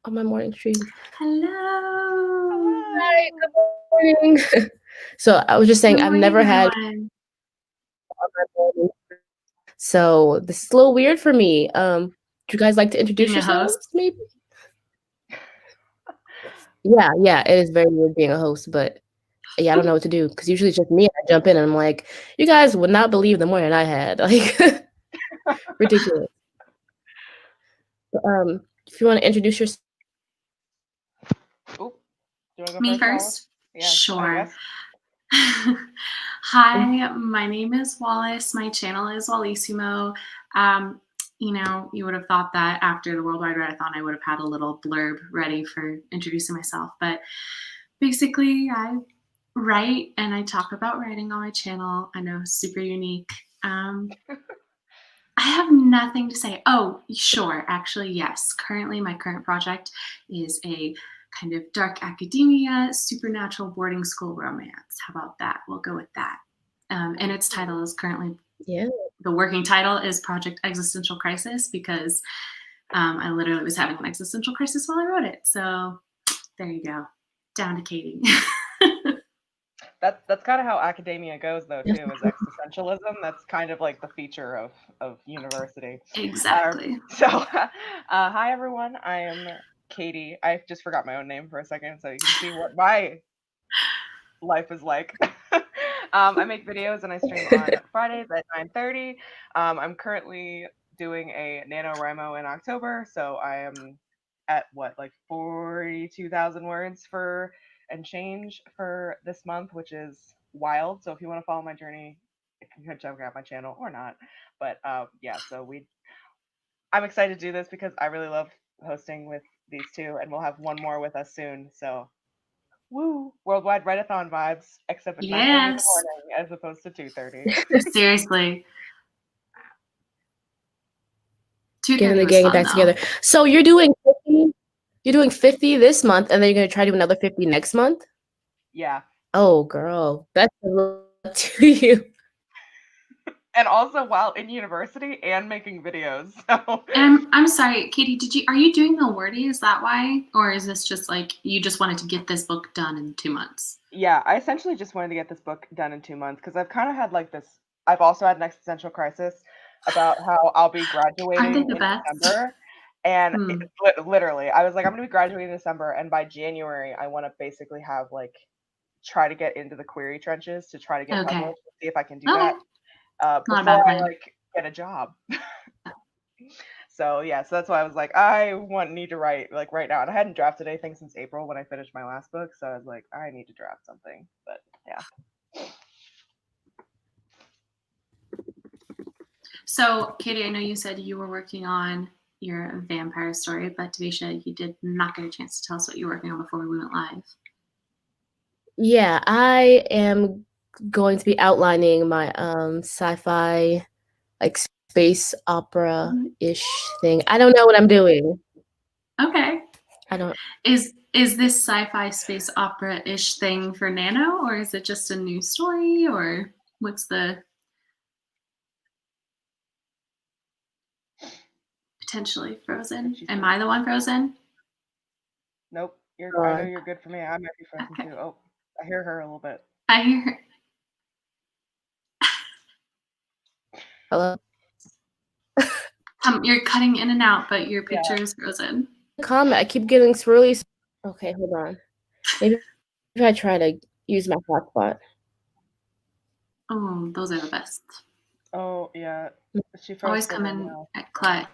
on my morning stream. Hello. Hi, good morning. So I was just saying, Good I've morning, never had everyone. on my morning, so this is a little weird for me. Do you guys like to introduce Being a host. yourselves, maybe? Yeah, it is very weird being a host, but yeah, I don't know what to do because usually it's just me and I jump in and I'm like, you guys would not believe the morning I had. Like ridiculous. But, if you want to introduce yourself. Oop. Do you want to go Me first, Wallis? first? Yeah, Sure. I guess. Hi, my name is Wallis. My channel is Wallisimo. You would have thought that after the Worldwide Readathon, I would have had a little blurb ready for introducing myself. But basically, I write and I talk about writing on my channel. I know, super unique. I have nothing to say. Oh, sure. Actually, yes. Currently, my current project is a kind of dark academia, supernatural boarding school romance. How about that? We'll go with that. And its title is currently, the working title is Project Existential Crisis because I literally was having an existential crisis while I wrote it. So there you go. Down to Katie. That's kind of how academia goes, though, too, is existentialism. That's kind of like the feature of university. Exactly. Hi, everyone. I am Katie. I just forgot my own name for a second, so you can see what my life is like. I make videos and I stream on Fridays at 9:30. I'm currently doing a NaNoWriMo in October, so I am at like 42,000 words and change for this month, which is wild. So if you want to follow my journey, you can check out my channel or not. But yeah, I'm excited to do this because I really love hosting with these two, and we'll have one more with us soon. So woo, Worldwide Readathon vibes, except at 9:30 in the morning as opposed to 2:30. Seriously. Getting the gang back together. So you're doing 50? You're doing 50 this month, and then you're gonna try to do another 50 next month? Yeah. Oh, girl, that's a lot to you. And also while in university and making videos. So. I'm sorry, Katie. Are you doing the wordy? Is that why, or is this just like you just wanted to get this book done in 2 months? Yeah, I essentially just wanted to get this book done in 2 months because I've kind of had like this. I've also had an existential crisis about how I'll be graduating in December, and literally, I was like, I'm gonna be graduating in December, and by January, I want to basically have like try to get into the query trenches to try to get published, see if I can do that before I like get a job. So yeah, so that's why I was like, need to write like right now, and I hadn't drafted anything since April when I finished my last book, so I was like, I need to draft something. But yeah. So, Katie, I know you said you were working on your vampire story, but Tavisha, you did not get a chance to tell us what you were working on before we went live. Yeah, I am going to be outlining my sci-fi like space opera-ish thing. I don't know what I'm doing. Okay. I don't. Is this sci-fi space opera-ish thing for Nano, or is it just a new story, or what's the potentially frozen? Am I the one frozen? Nope. I know you're good for me. I might be frozen too. Oh, I hear her a little bit. I hear her. Hello? You're cutting in and out, but your picture is frozen. Comment. I keep getting swirly. Okay, hold on. Maybe if I try to use my hotspot. Oh, those are the best. Oh yeah. She always come in at clutch.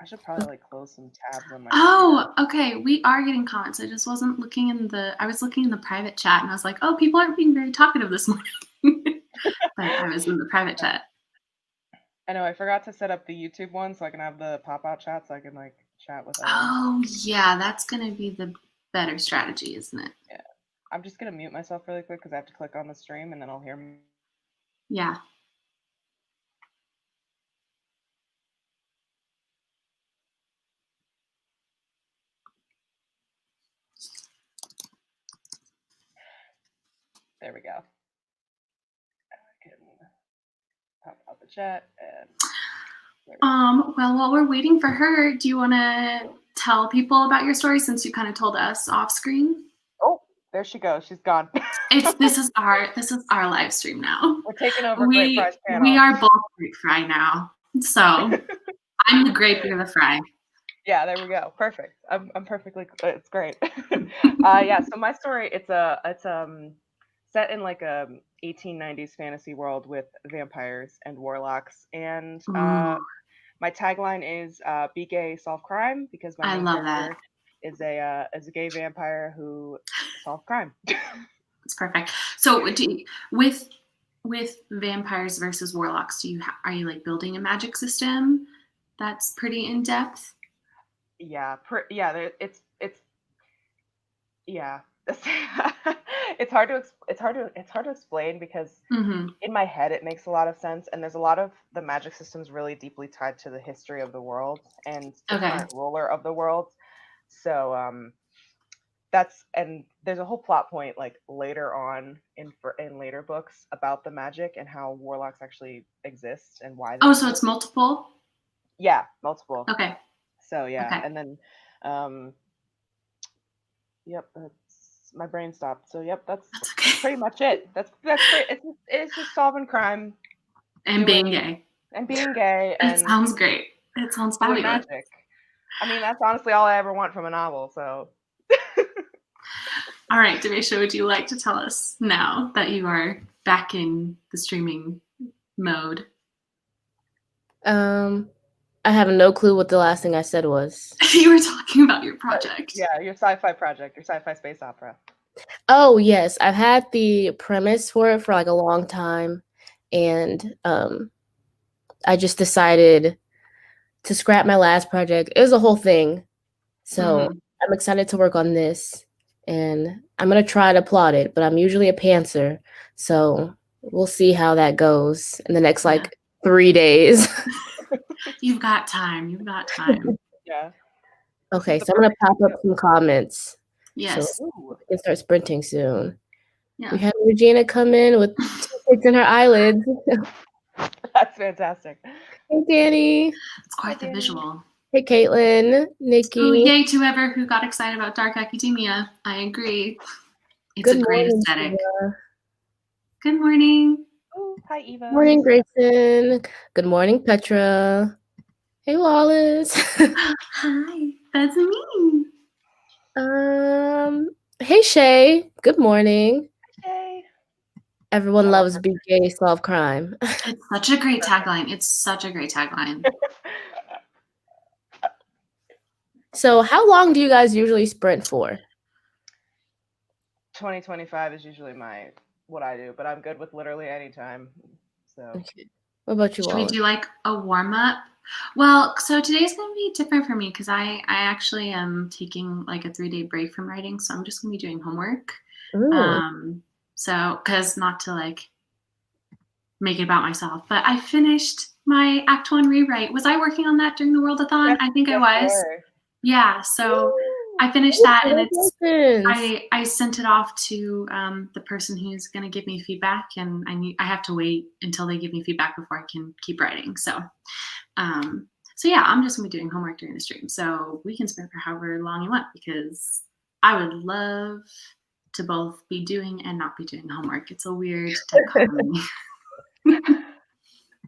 I should probably like close some tabs on my computer. Okay. We are getting comments. I just wasn't looking I was looking in the private chat and I was like, oh, people aren't being very talkative this morning. But I was in the private chat. I know, I forgot to set up the YouTube one so I can have the pop-out chat so I can like chat with others. Oh yeah, that's gonna be the better strategy, isn't it? Yeah. I'm just gonna mute myself really quick because I have to click on the stream and then I'll hear me. Yeah. There we go. I can pop out the chat and Well, while we're waiting for her, do you want to tell people about your story since you kind of told us off screen? Oh, there she goes. She's gone. This is our live stream now. We're taking over Great Fry's panel. We are both Great Fry now. So I'm the grape, you're the fry. Yeah, there we go. Perfect. I'm perfectly. It's great. Yeah. So my story, it's set in like a 1890s fantasy world with vampires and warlocks, and my tagline is "Be gay, solve crime," because my main character is a gay vampire who solves crime. That's perfect. So with vampires versus warlocks, are you like building a magic system that's pretty in depth? Yeah, it's yeah. It's hard to explain because in my head it makes a lot of sense, and there's a lot of the magic systems really deeply tied to the history of the world and the current ruler of the world. So and there's a whole plot point like later on in later books about the magic and how warlocks actually exist and why. So it's multiple? Yeah, multiple. Okay. So yeah, and then yep, my brain stopped. So yep, that's pretty much it. That's great. It's just solving crime and being gay. And being gay. It sounds great. It sounds fabulous. Magic. I mean, that's honestly all I ever want from a novel. So. All right, Demisha, would you like to tell us now that you are back in the streaming mode? I have no clue what the last thing I said was. You were talking about your project. Yeah, your sci-fi project, your sci-fi space opera. Oh, yes. I've had the premise for it for like a long time. And I just decided to scrap my last project. It was a whole thing. So I'm excited to work on this. And I'm going to try to plot it. But I'm usually a pantser. So we'll see how that goes in the next like 3 days. You've got time. Yeah. Okay, so I'm going to pop up some comments. Yes. So we can start sprinting soon. Yeah. We had Regina come in with 2 pigs in her eyelids. That's fantastic. Hey, Danny. It's quite the visual. Hey, Caitlin, Nikki. Oh, yay to whoever who got excited about Dark Academia. I agree. It's a great aesthetic. Eva. Good morning. Oh, hi, Eva. Morning, Grayson. Good morning, Petra. Hey, Wallis. Hi, that's me. Hey, Shay. Good morning. Hey. Everyone loves Be Gay, Solve Crime. It's such a great tagline. So how long do you guys usually sprint for? 20-25 is usually what I do, but I'm good with literally any time. So okay. What about you, Should Wallis? we do like a warm-up? Well, so today's going to be different for me because I actually am taking like a 3-day break from writing. So I'm just going to be doing homework. So, because not to like make it about myself, but I finished my Act 1 rewrite. Was I working on that during the Worldathon? I think I was. Yeah, so I finished that, and I sent it off to the person who's going to give me feedback, and I have to wait until they give me feedback before I can keep writing. So yeah, I'm just going to be doing homework during the stream. So we can sprint for however long you want because I would love to both be doing and not be doing homework. It's a weird dichotomy.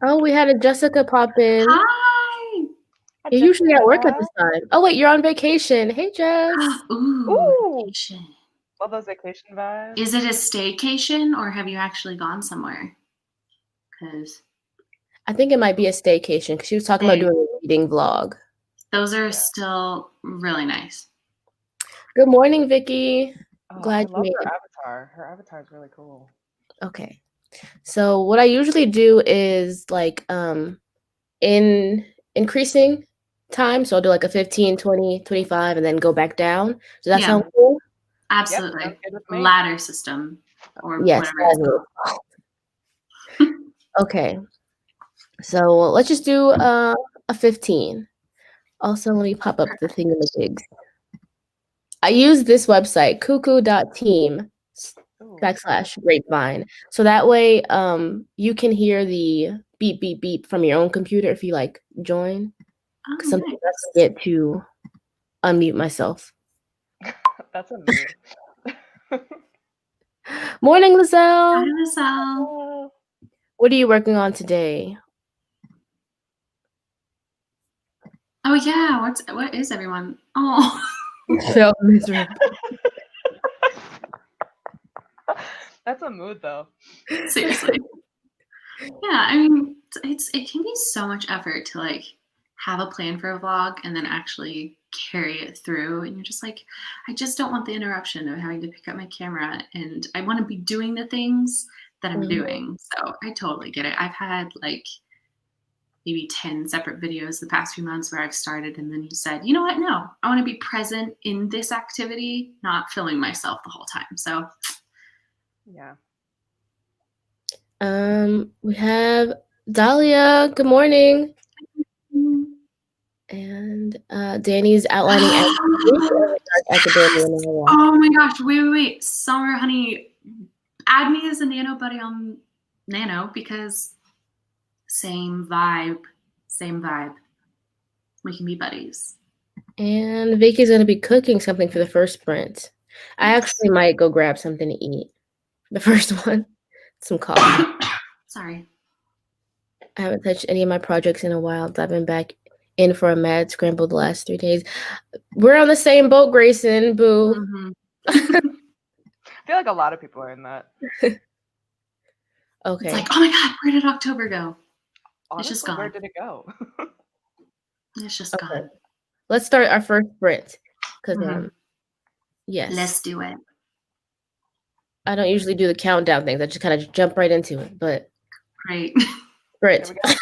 Oh, we had a Jessica pop in. Hi. You're usually at work at this time. Oh, wait, you're on vacation. Hey, Jess. Ooh. Vacation. Love those vacation vibes. Is it a staycation or have you actually gone somewhere? Because I think it might be a staycation because she was talking about doing a reading vlog. Those are still really nice. Good morning, Vicky. Glad you made her avatar. Her avatar is really cool. Okay. So what I usually do is like in increasing time. So I'll do like a 15, 20, 25 and then go back down. Does that sound cool? Absolutely. Yep, ladder system or whatever it's called. Okay. So let's just do a 15. Also, let me pop up the thing in the gigs. I use this website, cuckoo.team/grapevine. So that way you can hear the beep, beep, beep from your own computer if you like join. Oh, Sometimes I nice. forget to unmute myself. That's a mood. Morning, Hi, Lizelle. Lizelle. What are you working on today? Oh yeah, what is everyone? Oh, Felt miserable. That's a mood though. seriously. Yeah, I mean, it can be so much effort to like have a plan for a vlog and then actually carry it through. And you're just like, I just don't want the interruption of having to pick up my camera, and I want to be doing the things that I'm doing. So I totally get it. I've had like maybe 10 separate videos the past few months where I've started and then you said, you know what? No, I want to be present in this activity, not filming myself the whole time. So Yeah. We have Dahlia. Good morning. And Danny's outlining academia. Oh my gosh, wait. Summer, honey, add me as a Nano buddy on Nano because same vibe. We can be buddies. And Vicky's going to be cooking something for the first sprint. I actually might go grab something to eat. The first one, some coffee. Sorry. I haven't touched any of my projects in a while. I've been back in for a mad scramble the last 3 days. We're on the same boat, Grayson. Boo. Mm-hmm. I feel like a lot of people are in that. Okay. It's like, oh my God, where did October go? Honestly, it's just gone. where did it go? It's just gone. Let's start our first sprint. Because, yes. Let's do it. I don't usually do the countdown things. I just kind of jump right into it. But Great. sprint. Here we go.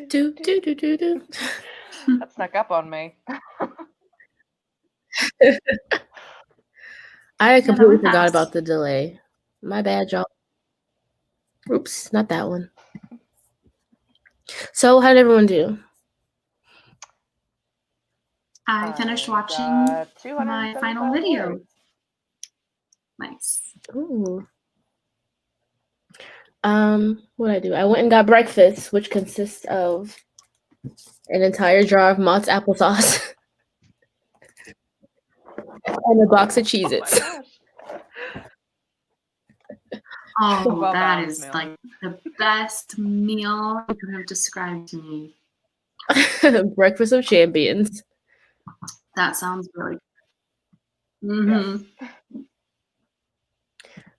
do do do do do. That snuck up on me. I completely went forgot fast. about the delay. My bad, y'all. Oops, not that one. So, how did everyone do? I finished watching my final video. Nice. Ooh. What I do? I went and got breakfast, which consists of an entire jar of Mott's applesauce and a box of Cheez-Its. Oh, that is like the best meal you could have described to me. Breakfast of champions. That sounds really good. Mm-hmm. Yes.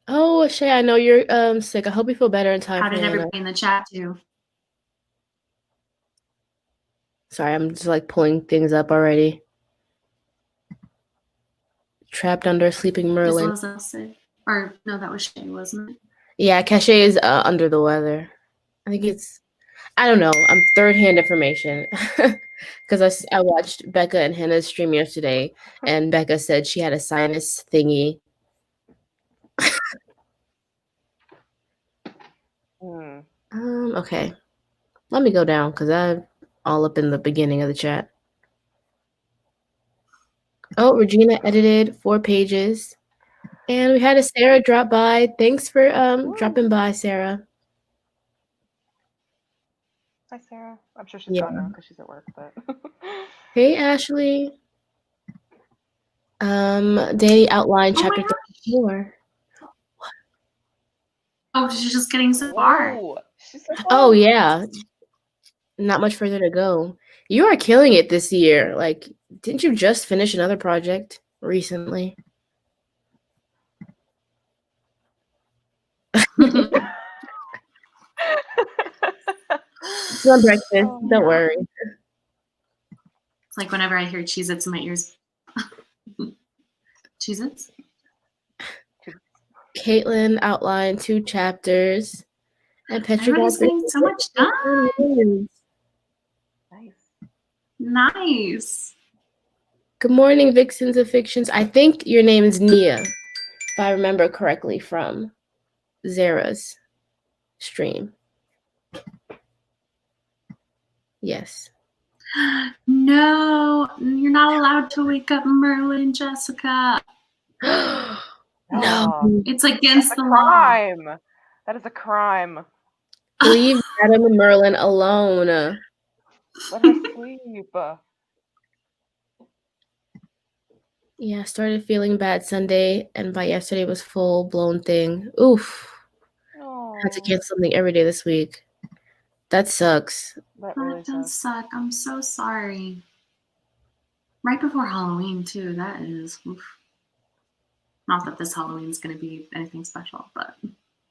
Oh, Shay, I know you're sick. I hope you feel better in time. How did everybody in the chat do? Sorry, I'm just like pulling things up already. Trapped under a sleeping Merlin. Is Liz sick? Or no, that was Shay, wasn't it? Yeah, Cache is under the weather. I think I don't know. I'm third-hand information because I watched Becca and Hannah's stream yesterday, and Becca said she had a sinus thingy. Okay. Let me go down because I'm all up in the beginning of the chat. Oh, Regina edited 4 pages. And we had a Sarah drop by. Thanks for dropping by, Sarah. Hi, Sarah. I'm sure she's gone now because she's at work, but Hey, Ashley. Danny outlined chapter 34. Oh, she's just getting so far. Oh, yeah. Not much further to go. You are killing it this year. Like, didn't you just finish another project recently? It's not breakfast. Don't worry. It's like whenever I hear Cheez-Its in my ears. Cheez-Its? Caitlin outlined 2 chapters. And Petra Everybody's getting so much done. Nice. Good morning, Vixens of Fictions. I think your name is Nia, if I remember correctly from Zara's stream. Yes. No, you're not allowed to wake up Merlin and Jessica. No. It's against the law. That is a crime. Leave Adam and Merlin alone. Let her sleep. Yeah, I started feeling bad Sunday, and by yesterday was full-blown thing. Oof. I had to cancel something every day this week. That sucks. That really does suck. I'm so sorry. Right before Halloween, too. That is... Oof. Not that this Halloween's going to be anything special, but...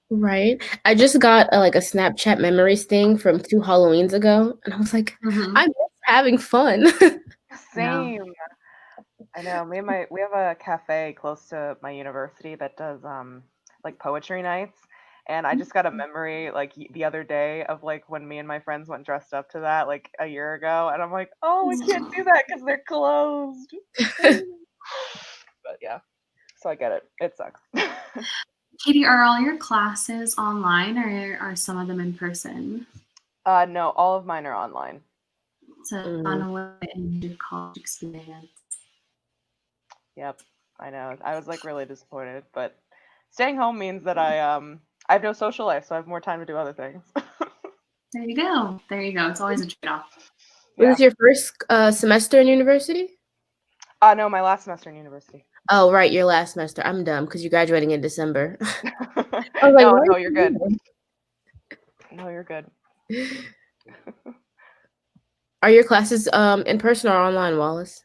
Right. I just got a Snapchat memories thing from 2 Halloweens ago, and I was like, I'm just having fun. Same. I know. We have a cafe close to my university that does like poetry nights, and I just got a memory like the other day of like when me and my friends went dressed up to that like a year ago, and I'm like, oh, we can't do that because they're closed. But yeah, so I get it. It sucks. Katie, are all your classes online or are some of them in person? No, all of mine are online. It's a fun way to end your college experience. Yep, I know. I was like really disappointed, but staying home means that I have no social life, so I have more time to do other things. There you go. There you go. It's always a trade-off. Was this your first semester in university? No, my last semester in university. Oh, right, your last semester. I'm dumb because you're graduating in December. I was like, no, you're good. No, you're good. Are your classes in person or online, Wallis?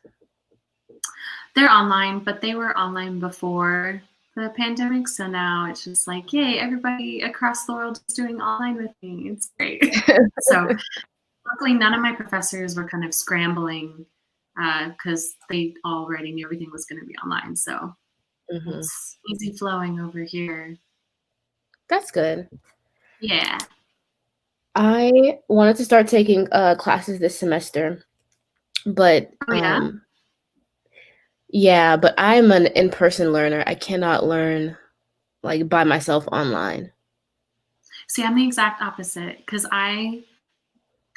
They're online, but they were online before the pandemic, so now it's just like, yay, everybody across the world is doing online with me. It's great. So luckily, none of my professors were kind of scrambling because they already knew everything was going to be online. So it's easy flowing over here. That's good. Yeah. I wanted to start taking classes this semester, but Oh yeah. yeah, but I'm an in-person learner. I cannot learn like by myself online. See, I'm the exact opposite because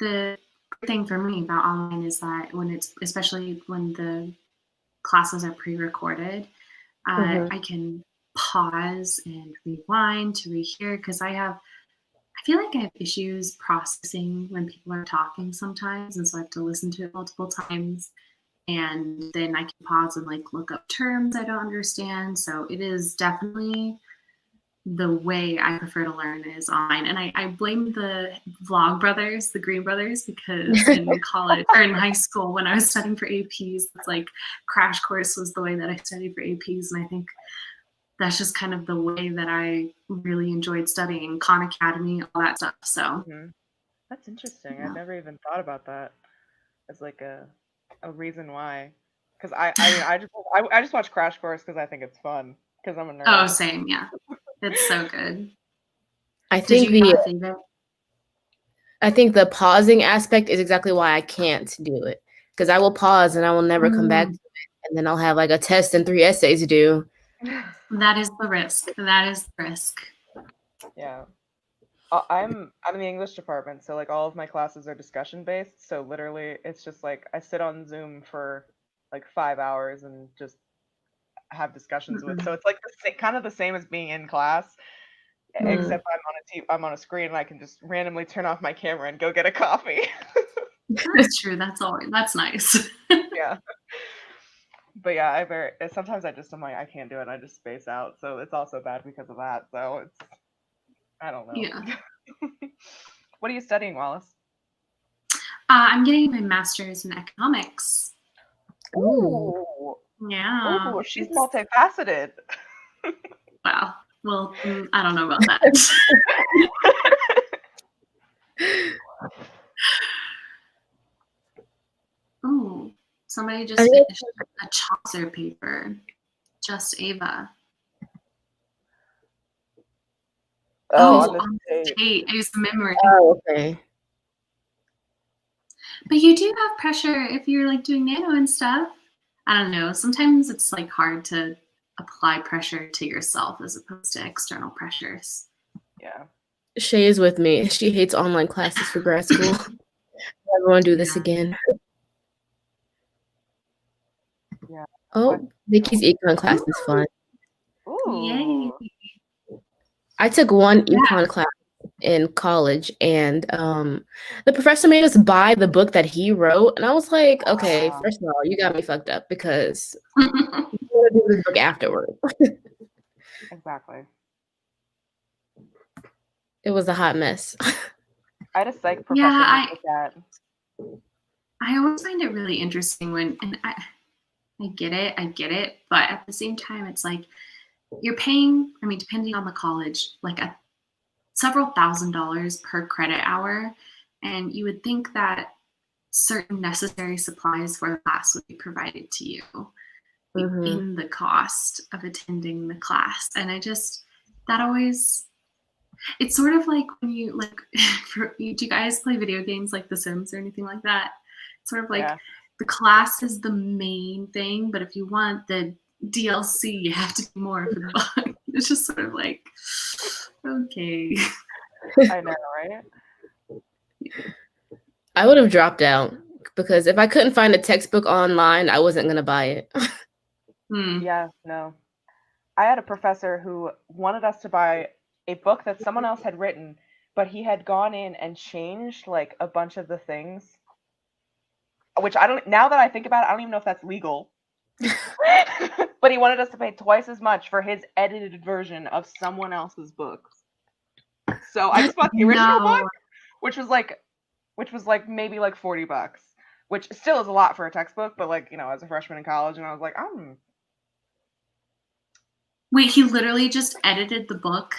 the great thing for me about online is that especially when the classes are pre-recorded, Mhm. I can pause and rewind to rehear because I feel like I have issues processing when people are talking sometimes, and so I have to listen to it multiple times. And then I can pause and like look up terms I don't understand. So it is definitely the way I prefer to learn is online. And I blame the vlog brothers, the Green brothers, because in college or in high school when I was studying for APs, it's like Crash Course was the way that I studied for APs. And I think that's just kind of the way that I really enjoyed studying, Khan Academy, all that stuff. So That's interesting. I've yeah. never even thought about that as like a reason why. Because I mean I just watch Crash Course because I think it's fun because I'm a Oh, nerd. same. Yeah. It's so good. I Did think you have a favorite? the pausing aspect is exactly why I can't do it, because I will pause and I will never come back to it, and then I'll have like a test and 3 essays to do. That is the risk. That is the risk. Yeah. I'm in the English department, so like all of my classes are discussion based. So literally, it's just like I sit on Zoom for like 5 hours and just have discussions with. So it's like kind of the same as being in class, Mm. except I'm on a screen and I can just randomly turn off my camera and go get a coffee. That's true. That's nice. Yeah. But yeah, sometimes I'm like I can't do it. I just space out. So it's also bad because of that. So I don't know. Yeah. What are you studying, Wallace? I'm getting my master's in economics. Ooh. Yeah. Ooh, she's multifaceted. Wow. Well, I don't know about that. Oh, somebody just finished a Chaucer paper. Just Ava. On the On stage. Tate. I used the memory. Oh, okay. But you do have pressure if you're like doing nano and stuff. I don't know. Sometimes it's like hard to apply pressure to yourself as opposed to external pressures. Yeah. Shay is with me. She hates online classes for grad school. I want to do this Yeah. again. Yeah. Oh, Vicky's econ class is fun. Yay. Ooh. I took one Yeah. econ class in college, and the professor made us buy the book that he wrote, and I was like, okay, Wow. first of all, you got me fucked up because I'm gonna do this book afterward. Exactly. It was a hot mess. I had a psych professor Yeah, who did that. I always find it really interesting and I get it, but at the same time, it's like you're paying, I mean, depending on the college, like several $1,000s per credit hour. And you would think that certain necessary supplies for the class would be provided to you Mm-hmm. in the cost of attending the class. And that always, it's sort of like when you, like, do you guys play video games like The Sims or anything like that? It's sort of like the class is the main thing, but if you want the DLC, you have to do more for the book. It's just sort of like, okay. I know, right? I would have dropped out because if I couldn't find a textbook online, I wasn't gonna buy it. Yeah, no. I had a professor who wanted us to buy a book that someone else had written, but he had gone in and changed like a bunch of the things, which I don't, now that I think about it, I don't even know if that's legal. But he wanted us to pay twice as much for his edited version of someone else's books. So I just bought the original book, which was like maybe like $40, which still is a lot for a textbook, but like, as a freshman in college, and I was like, Wait, he literally just edited the book?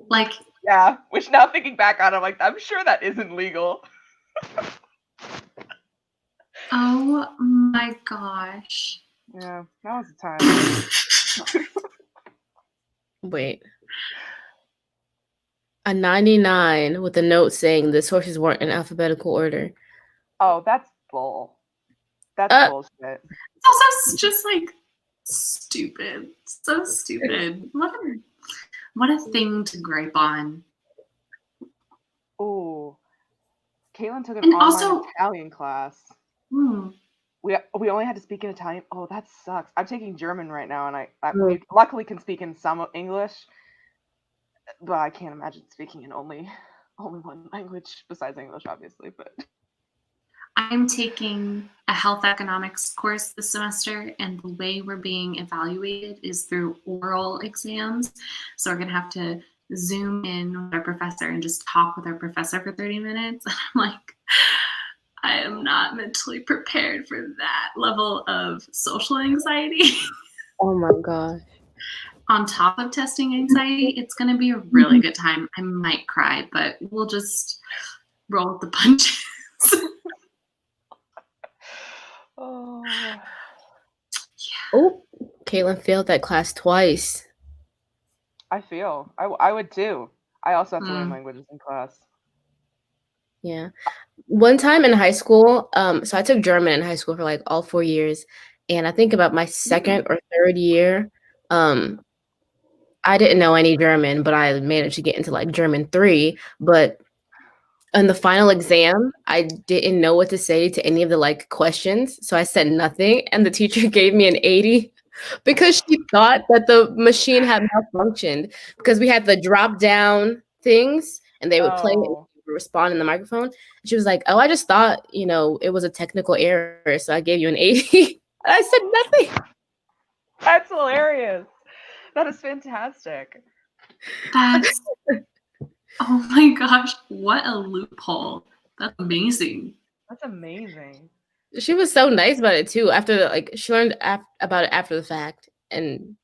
Like, yeah, which now thinking back on it, I'm like, I'm sure that isn't legal. oh my gosh. Yeah, that was the time. Wait. A 99 with a note saying the sources weren't in alphabetical order. Oh, that's bull. That's bullshit. It's also just like stupid. So stupid. What a thing to gripe on. Ooh. Caitlin took an And online also- Italian class. Hmm. We only had to speak in Italian. Oh, that sucks. I'm taking German right now, and we luckily can speak in some English, but I can't imagine speaking in only one language besides English, obviously. But I'm taking a health economics course this semester, and the way we're being evaluated is through oral exams. So we're gonna have to Zoom in with our professor and just talk with our professor for 30 minutes. I'm like, I am not mentally prepared for that level of social anxiety. Oh my gosh. On top of testing anxiety, it's going to be a really good time. I might cry, but we'll just roll with the punches. oh, Oh, Caitlin failed that class twice. I would too. I also have to learn languages in class. Yeah. One time in high school, so I took German in high school for like all 4 years. And I think about my second or third year, I didn't know any German, but I managed to get into like German 3. But in the final exam, I didn't know what to say to any of the like questions. So I said nothing. And the teacher gave me an 80 because she thought that the machine had malfunctioned because we had the drop down things and they would play it and respond in the microphone. She was like, "Oh, I just thought, it was a technical error, so I gave you an 80." I said nothing. That's hilarious. That is fantastic. That's, oh my gosh, what a loophole. That's amazing. That's amazing. She was so nice about it too. After she learned about it after the fact. And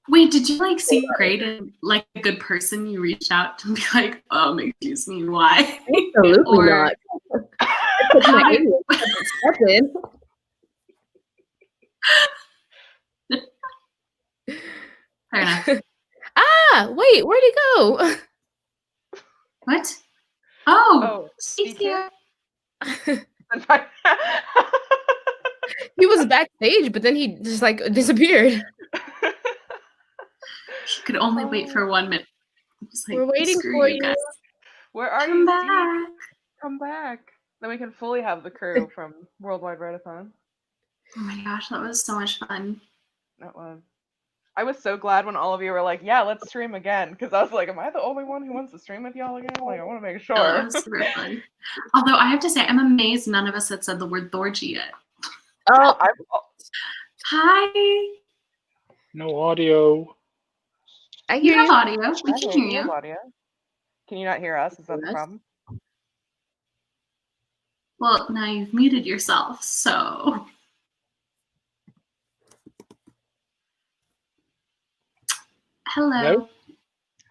wait, did you like see grade and like a good person? You reached out to be like, excuse me, why? Absolutely Or, not. Fair enough. Wait, where'd he go? What? Oh, Steve's here. He was backstage, but then he just disappeared. He could only wait for 1 minute. We're waiting for you guys. Where are you, Steve? Come back. Then we can fully have the crew from Worldwide Readathon. Oh my gosh, that was so much fun. That was. I was so glad when all of you were like, yeah, let's stream again. Because I was like, am I the only one who wants to stream with y'all again? Like, I want to make sure. That was super fun. Although I have to say, I'm amazed none of us had said the word Thorgy yet. Oh, hi. No audio. I hear you. Have audio. We can hear you. Audio. Can you not hear us? Is that the problem? Well, now you've muted yourself, so. Hello.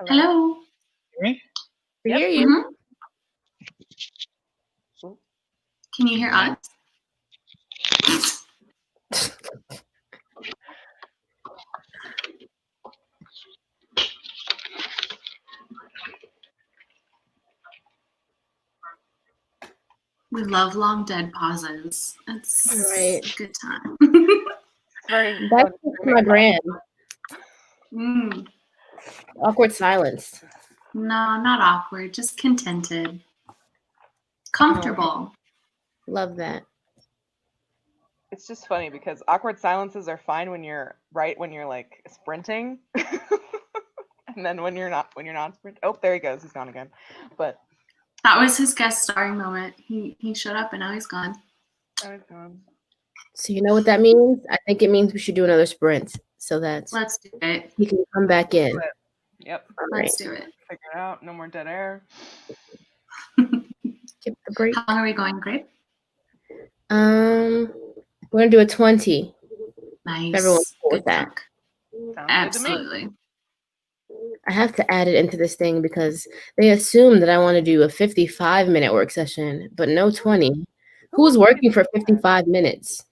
Hello. Hear me? We hear you. Mm-hmm. Can you hear us? We love long dead pauses. It's a good time. That's my brand. Awkward silence. No, not awkward. Just contented. Comfortable. Love that. It's just funny because awkward silences are fine when you're like sprinting. And then when you're not sprinting. Oh, there he goes. He's gone again. But that was his guest starring moment. He showed up and now he's gone. So you know what that means? I think it means we should do another sprint. So that's let's do it. He can come back in. Yep. Let's do it. Figure it out. No more dead air. Give the break. How long are we going, Grape? We're gonna do a 20. Nice. Everyone's cool with that. Absolutely. I have to add it into this thing because they assume that I want to do a 55-minute work session, but no 20. Who's working for 55 minutes?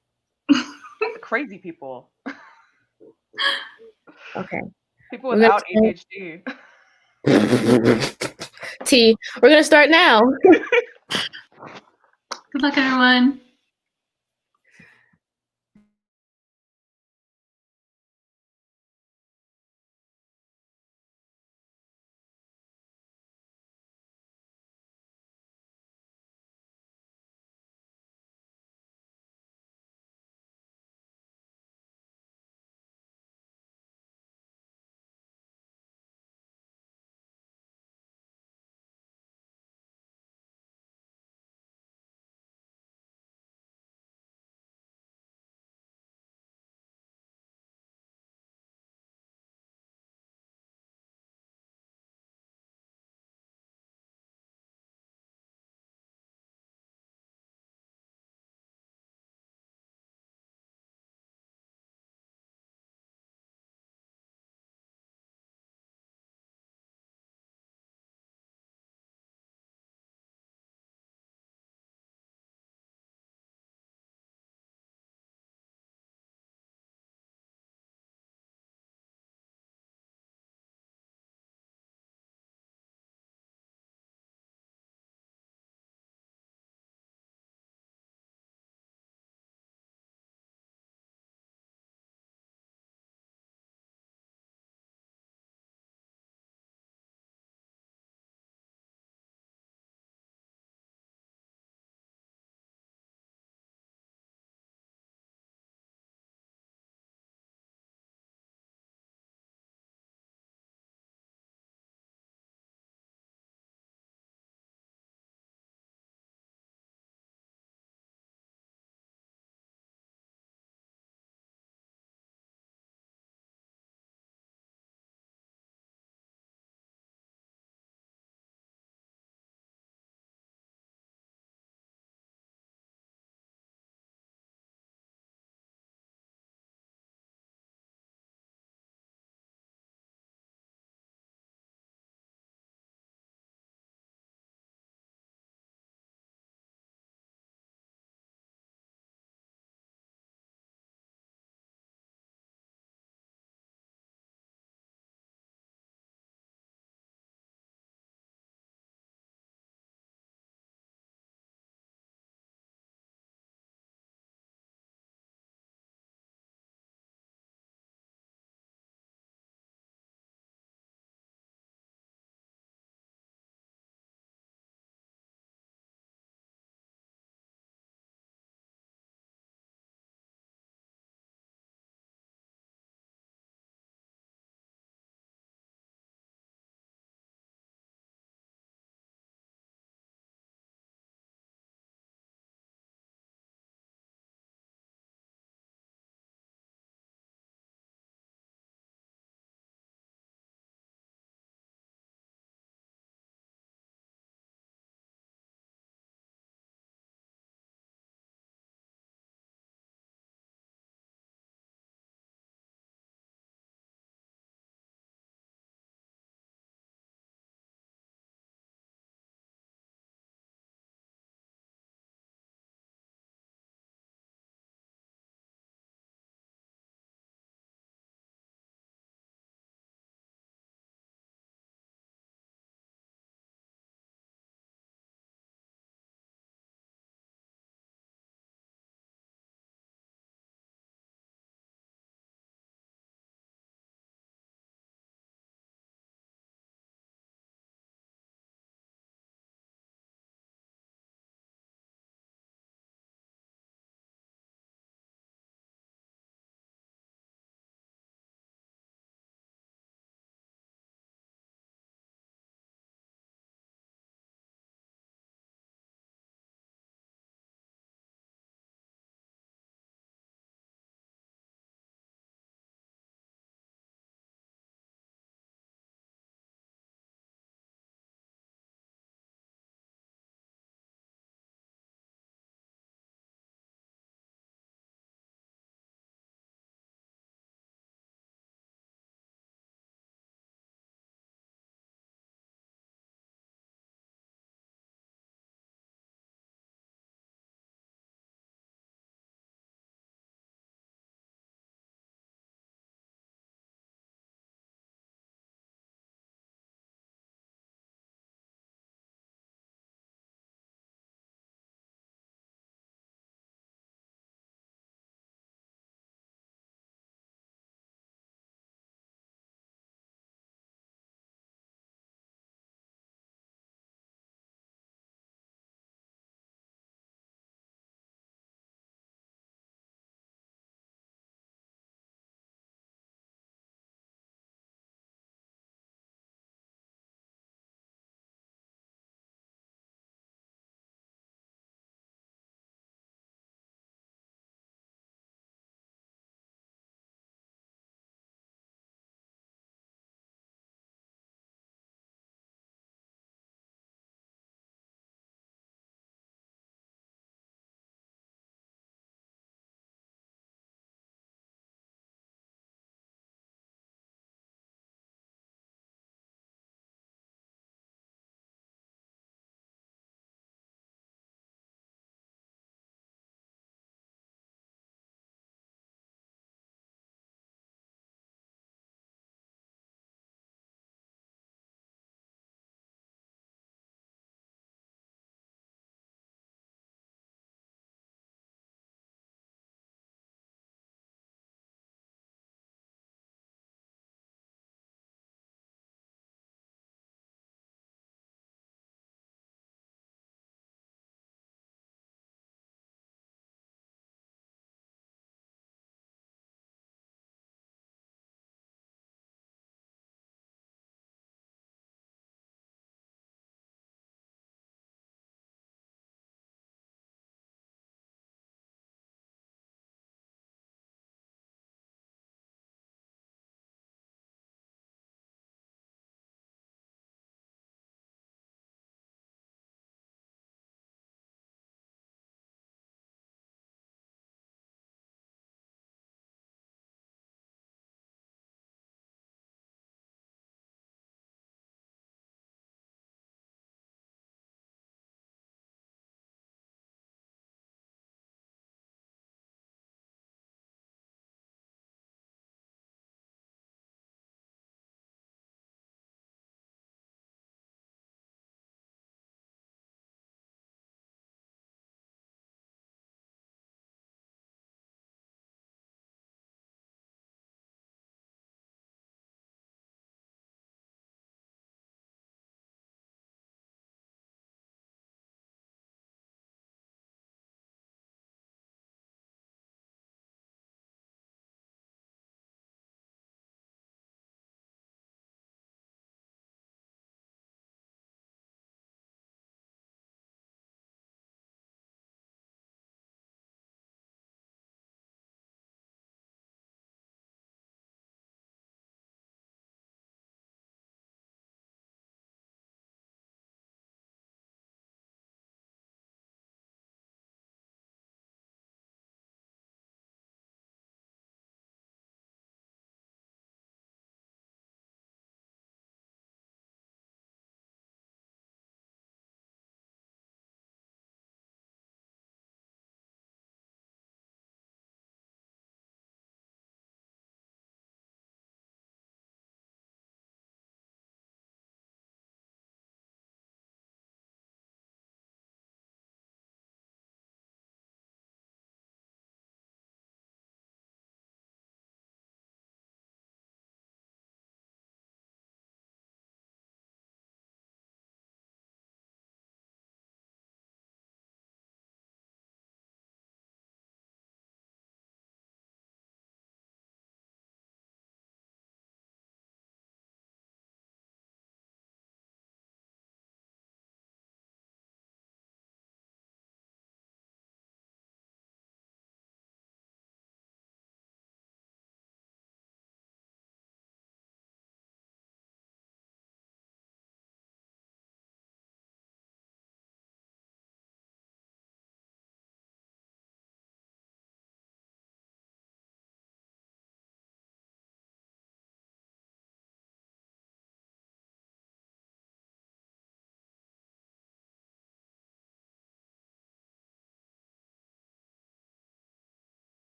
Crazy people. Okay. People without ADHD. T, we're gonna start now. Good luck, everyone.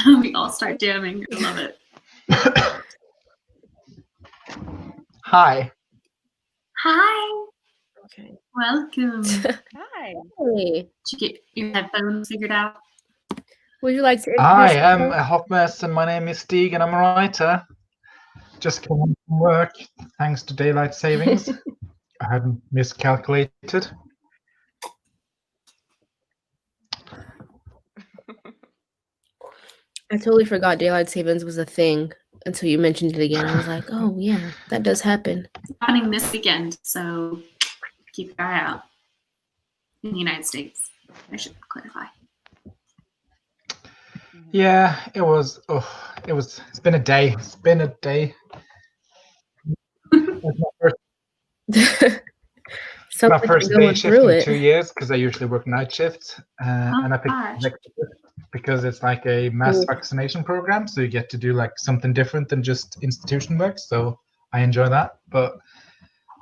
We all start jamming. I love it. Hi. Hi. Okay. Welcome. Hi. Hey, Did you get your headphones figured out? would you like to introduce I am yourself? a hot mess, and my name is Stig, and I'm a writer. Just came home from work thanks to daylight savings. I had miscalculated. I totally forgot daylight savings was a thing until you mentioned it again. I was like, oh yeah, that does happen. It's happening this weekend, so keep your eye out. In the United States, I should clarify. Yeah, it was. It's been a day. It's been a day. It's Sounds my like first you're day going shift through in it. 2 years because I usually work night shifts, and I picked Gosh. executive because it's like a mass Ooh. vaccination program, so you get to do like something different than just institution work. So I enjoy that, but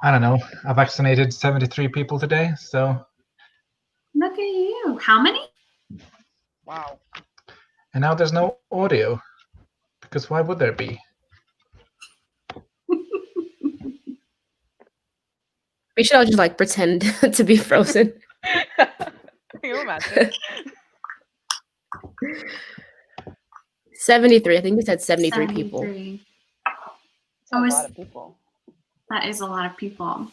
I don't know. I vaccinated 73 people today, so Look at you. How many? Wow. and now there's no audio because why would there be? We should all just like pretend to be frozen. Can you imagine? 73. I think we said 73 people. 73. That's a Oh, lot of people. That is a lot of people.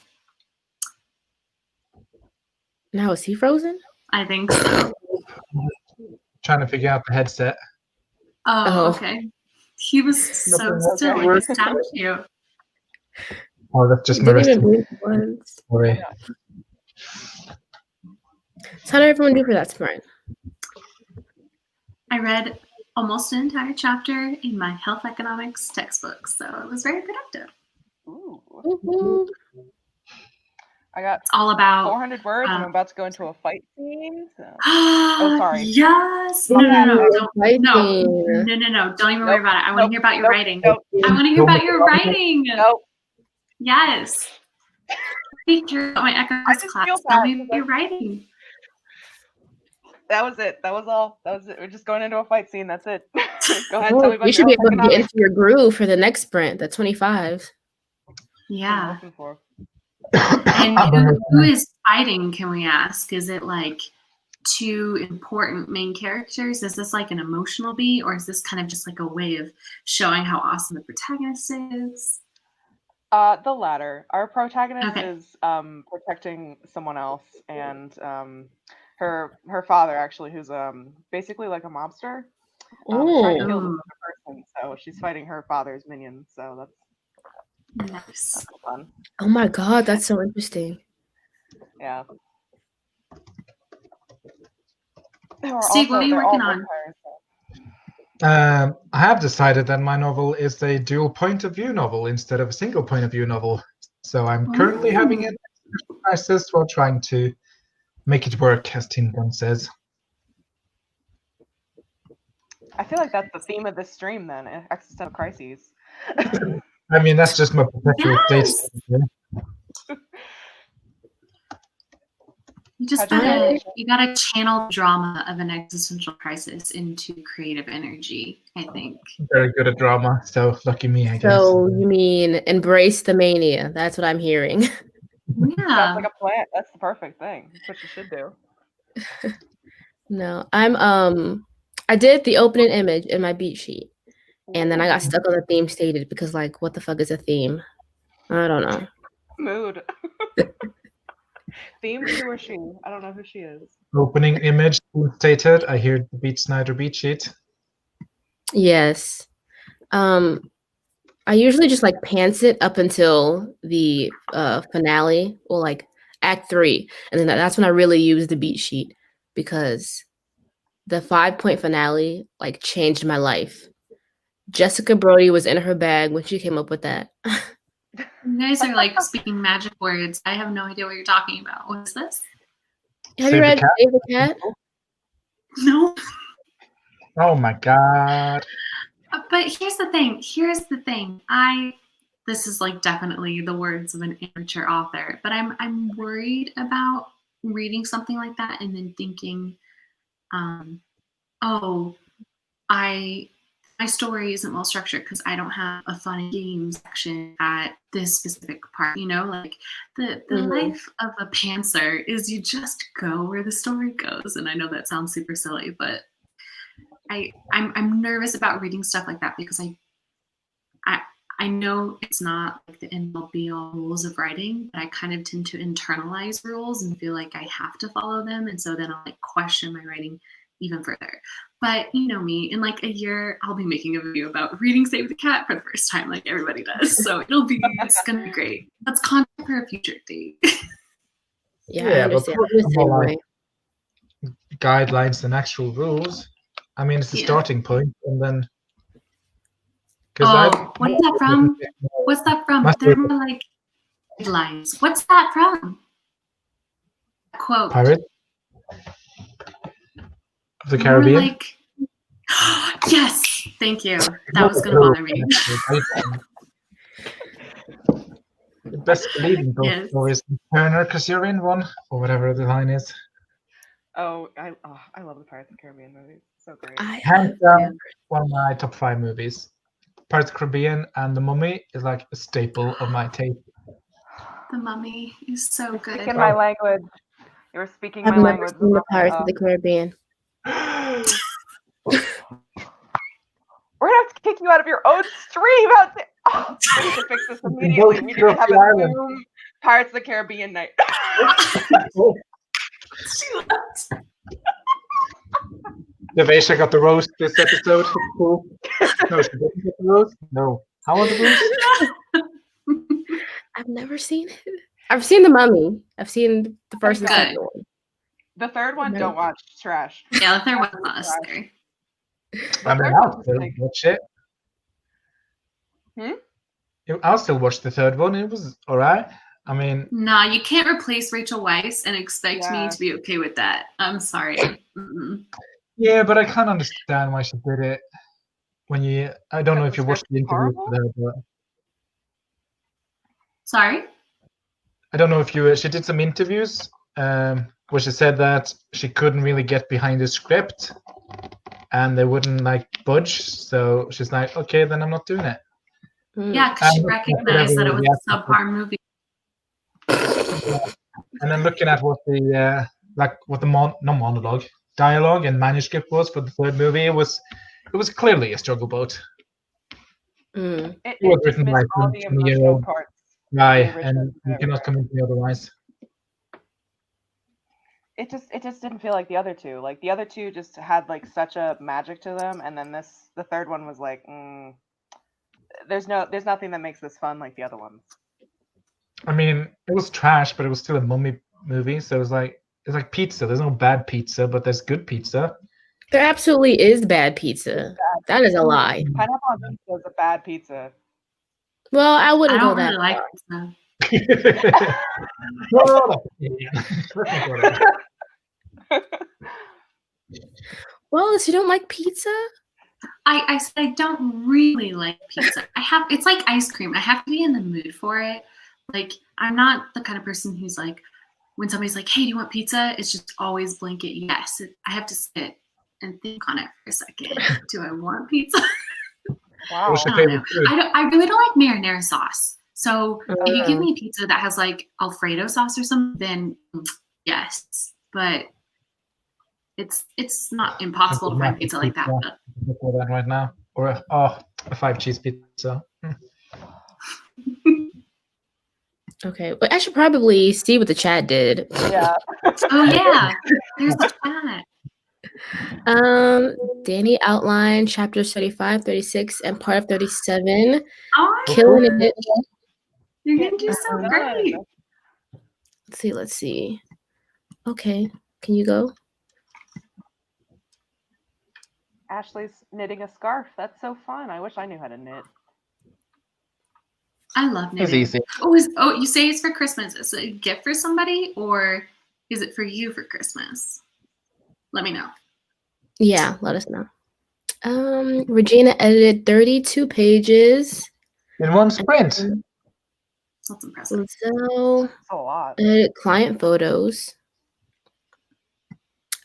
Now is he frozen? I think so. Trying to figure out the headset. Oh, Oh. okay. He was so Nothing still, okay. like a statue. Oh, that's just He my didn't even wrist. blink once. Sorry. So how did everyone do for that sprint? I read almost an entire chapter in my health economics textbook, so it was very productive. Ooh. Woo-hoo. I got It's all about 400 words, and I'm about to go into a fight scene. So. oh, sorry. Yes. My bad. No. Fighting. No. Don't even worry about it. I want to hear about your writing. Nope. I want to hear about your writing. Nope. Yes. Be curious about my economics just class. feel Tell bad me because about your writing. That was it. That was all. That was it. We're just going into a fight scene. That's it. Go ahead. Oh, Tell me about you should be your able to get economics. into your groove for the next sprint, the 25. That's what I'm Yeah. looking for. And who is fighting, can we ask? Is it like two important main characters? Is this like an emotional beat, or is this kind of just like a way of showing how awesome the protagonist is? The latter. Our protagonist Okay. is protecting someone else, and her father actually, who's basically like a mobster, is trying to kill this Ooh. other person. So she's fighting her father's minions. So Nice. that's fun. Oh my god, that's so interesting. Yeah. Steve, what are you they're all working on? vampires, so. I have decided that my novel is a dual point of view novel instead of a single point of view novel. So I'm currently having a crisis while trying to make it work, as Tim Gunn says. I feel like that's the theme of this stream then, existential crises. I mean, that's just my perpetual state. Yes. You gotta channel drama of an existential crisis into creative energy, I think. Very good at drama, so lucky me, I guess. So you mean embrace the mania. That's what I'm hearing. Yeah. Sounds like a plan. That's the perfect thing. That's what you should do. No, I did the opening image in my beat sheet, and then I got stuck on the theme stated because, like, what the fuck is a theme? I don't know. Mood. Theme, he or she. I don't know who she is. Opening image stated. I hear the Beat Snyder beat sheet. Yes. I usually just like pants it up until the finale or like act 3, and then that's when I really use the beat sheet because the 5-point finale like changed my life. Jessica Brody was in her bag when she came up with that. You guys are like speaking magic words. I have no idea what you're talking about. What is this? Have you read Save the Cat? No. Oh my god. But here's the thing. This is like definitely the words of an amateur author, but I'm worried about reading something like that and then thinking, oh, my story isn't well structured because I don't have a fun and game section at this specific part. You know, like the life of a pantser is you just go where the story goes. And I know that sounds super silly, but I'm nervous about reading stuff like that because I know it's not like the end all be all rules of writing, but I kind of tend to internalize rules and feel like I have to follow them. And so then I'll like question my writing even further. But you know me, in like a year, I'll be making a video about reading Save the Cat for the first time, like everybody does. So it's gonna be great. That's content for a future date. Yeah, I understand. I'm the same way. Guidelines and actual rules. I mean, it's the starting point, and then. What is that from? What's that from? They're more like headlines. What's that from? Quote. Pirates of the Caribbean. Like, yes, thank you. That was gonna bother me. The best believing book stories, Turner, because you're in one, or whatever the line is. Oh, I love the Pirates of the Caribbean movies. So great. Hands down, one of my top 5 movies. Pirates of the Caribbean and The Mummy is like a staple of my taste. The Mummy is so good. Speaking my language. You were speaking my language. I've never seen the Pirates of the Caribbean. We're gonna have to kick you out of your own stream. We need to fix this immediately. We need to have a Zoom Pirates of the Caribbean night. Devasia got the roast this episode. Cool. No, she didn't get the roast. No. How was the roast? I've never seen it. I've seen The Mummy. I've seen the first and second one. The third one, don't watch. Trash. Yeah, the third one's not scary. I mean, I'll still watch it. I'll still watch the third one. It was alright. I mean, no, you can't replace Rachel Weisz and expect me to be okay with that. I'm sorry. Yeah, but I can't understand why she did it. I don't know if you watched the interview with her, but sorry. I don't know if she did some interviews where she said that she couldn't really get behind the script, and they wouldn't like budge. So she's like, okay, then I'm not doing it. Yeah, because she recognized that it was a subpar movie. And then looking at what the dialogue and manuscript was for the third movie, it was clearly a struggle boat. It was written by all the emotional parts. Right, and you cannot convince me otherwise. It just didn't feel like the other two. Like the other two just had like such a magic to them, and then the third one was like, there's nothing that makes this fun like the other ones. I mean, it was trash, but it was still a mummy movie, so it's like pizza. There's no bad pizza, but there's good pizza. There absolutely is bad pizza. That is a lie. Pineapple on pizza is a bad pizza. Well, I wouldn't go that really far. Well, you don't like pizza? I said I don't really like pizza. It's like ice cream. I have to be in the mood for it. Like, I'm not the kind of person who's like, when somebody's like, hey, do you want pizza? It's just always blanket yes. I have to sit and think on it for a second. Do I want pizza? Wow. I really don't like marinara sauce. So if you give me pizza that has like Alfredo sauce or something, then yes. But it's not impossible to find pizza like that. That right now, or a 5-cheese pizza. Okay, but I should probably see what the chat did. Yeah. Oh yeah, there's the chat. Danny outlined chapters 35, 36, and part of 37. Oh, killing it. You're gonna do so great. Let's see. Okay, can you go? Ashley's knitting a scarf. That's so fun. I wish I knew how to knit. I love knitting. It's easy. Oh, you say it's for Christmas. Is it a gift for somebody, or is it for you for Christmas? Let me know. Yeah, let us know. Regina edited 32 pages in one sprint. That's impressive. So that's a lot. Edited client photos.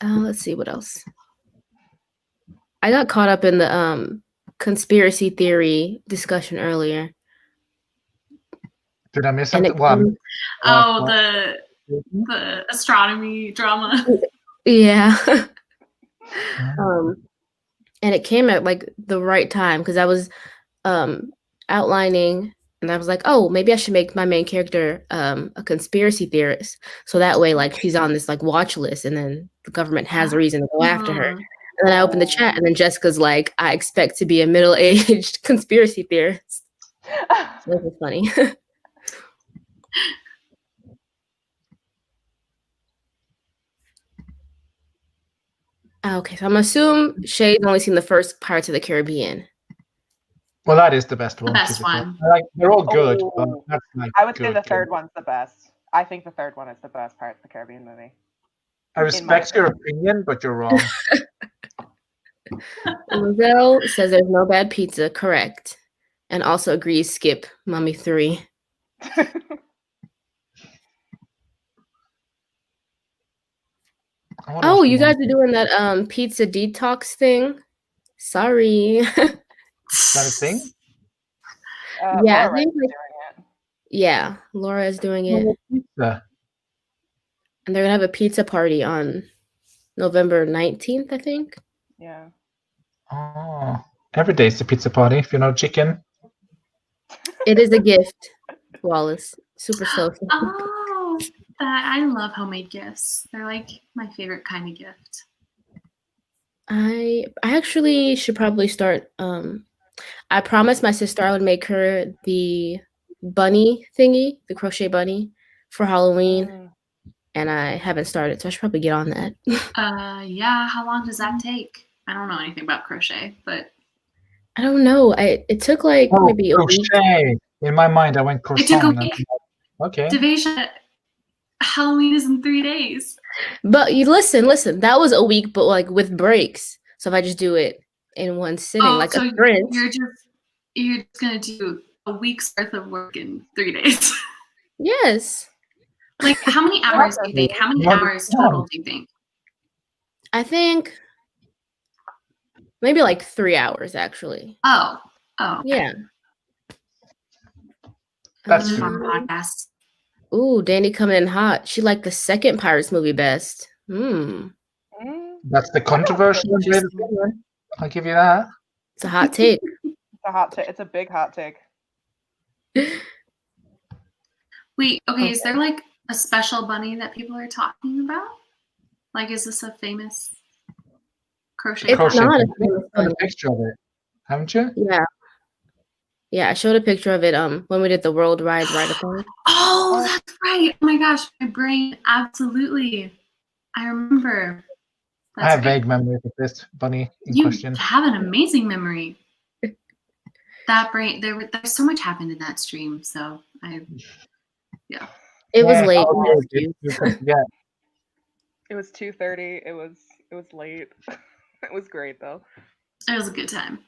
Let's see what else. I got caught up in the conspiracy theory discussion earlier. Did I miss And something? Well, Oh, the astronomy drama. yeah. And it came at like the right time because I was outlining and I was like, oh, maybe I should make my main character a conspiracy theorist. So that way, like, she's on this like watch list and then the government has a reason to go after her. And then I opened the chat and then Jessica's like, I expect to be a middle-aged conspiracy theorist. So that was funny. Okay, so I'm assuming Shay's only seen the first Pirates of the Caribbean. well, that is the best one. The best to be fair. one. Like, they're all good, but Oh. that's like I would say good, the third good. one's the best. I think the third one is the best Pirates of the Caribbean movie. I respect your opinion, but you're wrong. Lizelle says there's no bad pizza, correct. And also agrees skip Mummy 3. Oh, you guys are doing that pizza detox thing? Sorry. Is that a thing? Yeah, Laura I think is like, doing it. yeah, Laura is doing it. Pizza. And they're gonna have a pizza party on November 19th, I think. Yeah. Oh, every day's a pizza party if you know chicken. It is a gift, Wallis. Super social. Oh, I love homemade gifts. They're like my favorite kind of gift. I actually should probably start. I promised my sister I would make her the bunny thingy, the crochet bunny, for Halloween, and I haven't started, so I should probably get on that. Yeah. How long does that take? I don't know anything about crochet, but I don't know. It took like maybe a week. Crochet. In my mind, I went it took a croissant. week. Okay. Devasia, Halloween is in 3 days. But you listen. That was a week, but like with breaks. So if I just do it in one sitting, like so a sprint. you're just gonna do a week's worth of work in 3 days. Yes. Like, how many hours do you think? How many hours total do you think? I think maybe like 3 hours actually. Oh. Okay. Yeah. That's fun podcast. Ooh, Danny coming in hot. She liked the second Pirates movie best. That's the controversial one. I'll give you that. It's a hot take. It's a hot take. It's a big hot take. Wait, okay, is there like a special bunny that people are talking about? Like, is this a famous crochet? It's not a famous I've got bunny. a picture of it, haven't you? Yeah. Yeah, I showed a picture of it when we did the World Ride Ride-a-thon. Oh, that's right. Oh my gosh, my brain, absolutely. I remember. I have vague memories of this bunny in question. You have an amazing memory. That brain, there's so much happened in that stream, so yeah. It was late. Yeah. It was 2:30. It was late. It was great though. It was a good time.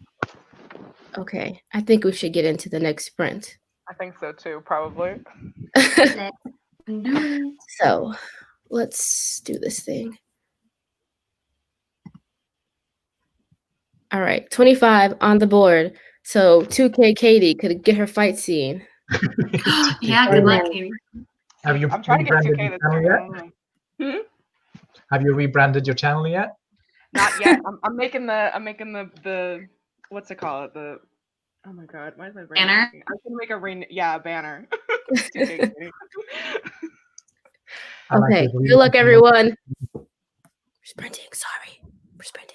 Okay, I think we should get into the next sprint. I think so too, probably. So, let's do this thing. All right, 25 on the board. So 2K Katie could get her fight scene. Yeah, good luck, Katie. Have you I'm trying to get rebranded 2K your this channel yet? Have you rebranded your channel yet? Not yet. I'm making the what's it called? The oh my god, why is my brain? Banner? I'm gonna make a banner. 2K Katie. Okay, good luck everyone. We're sprinting, sorry. We're sprinting.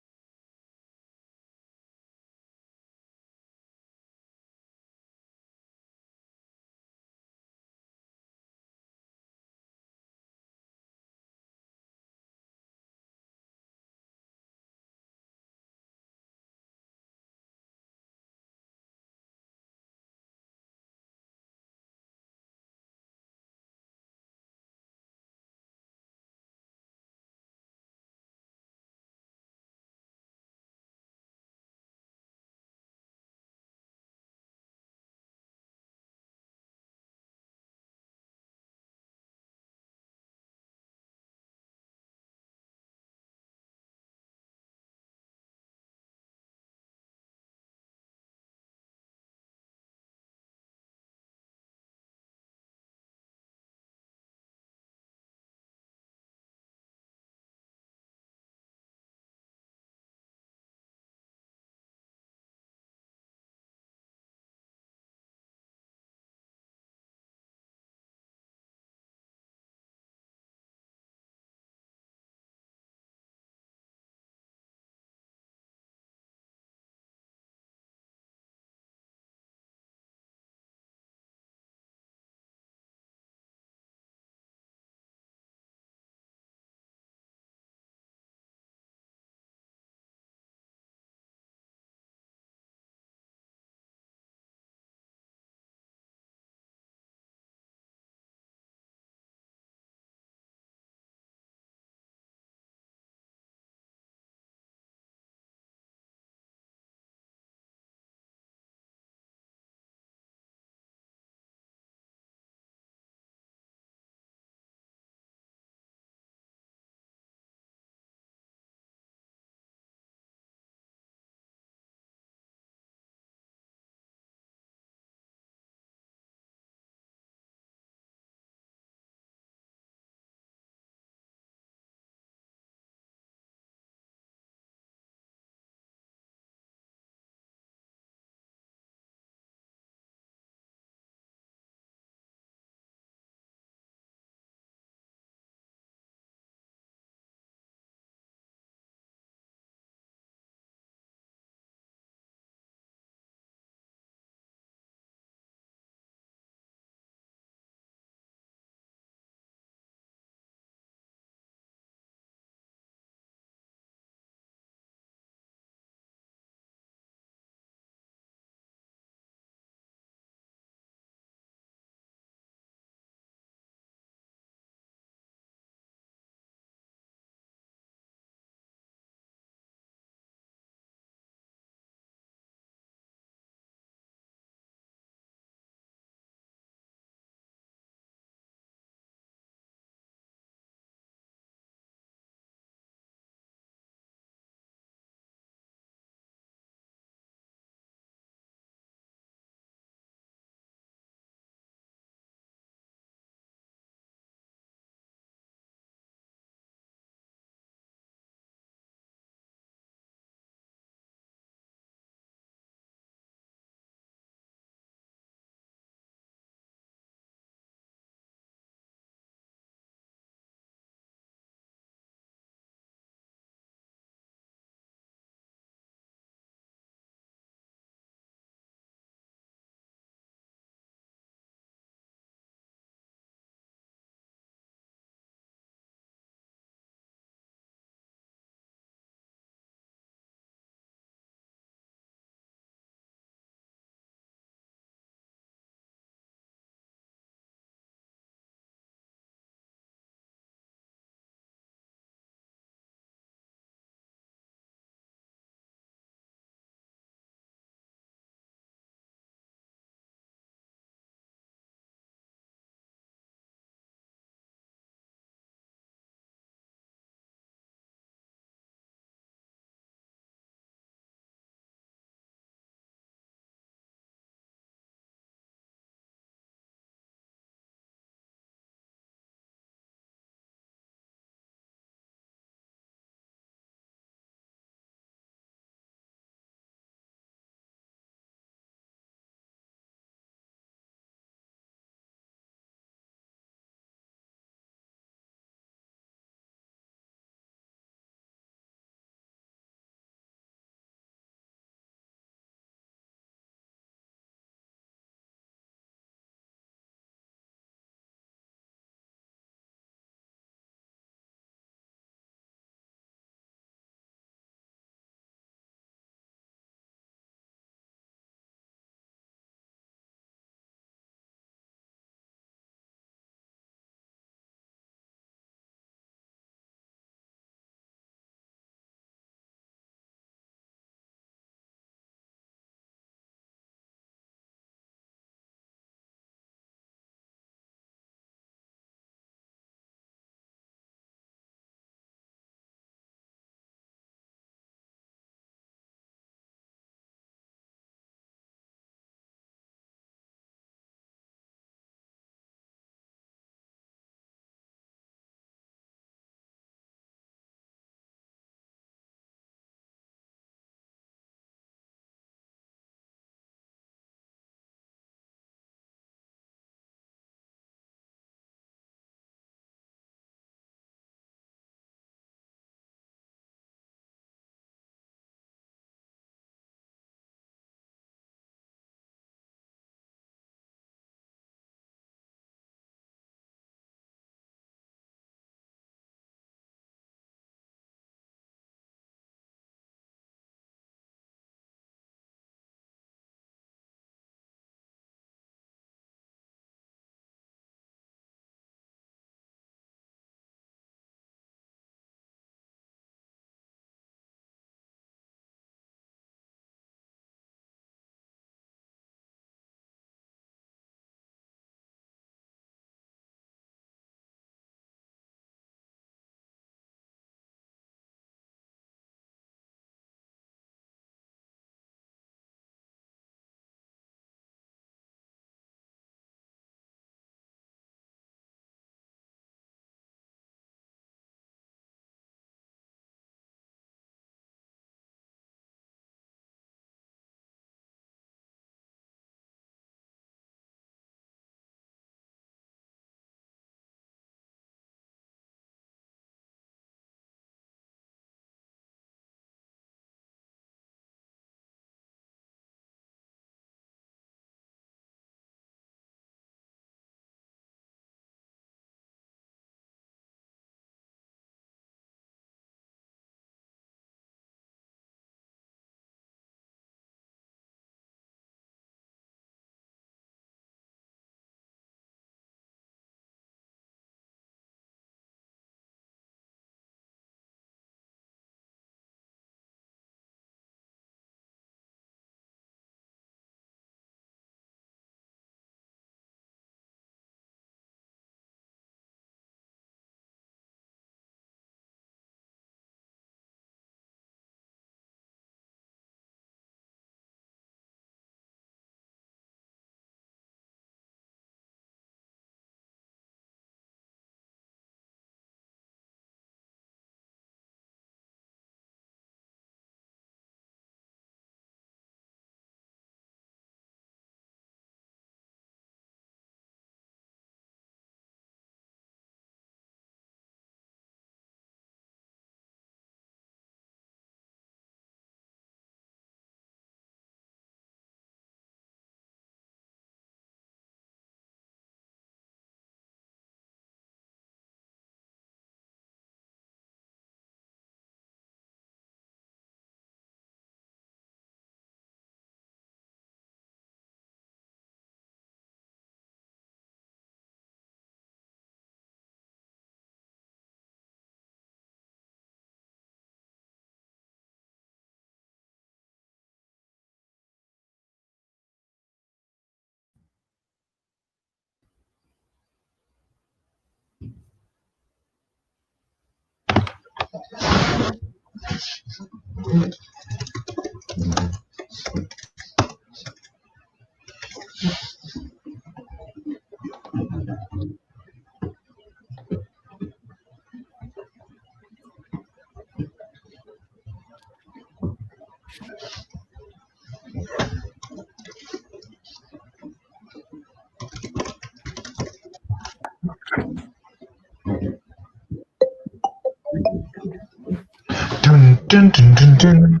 Dun, dun, dun, dun, dun.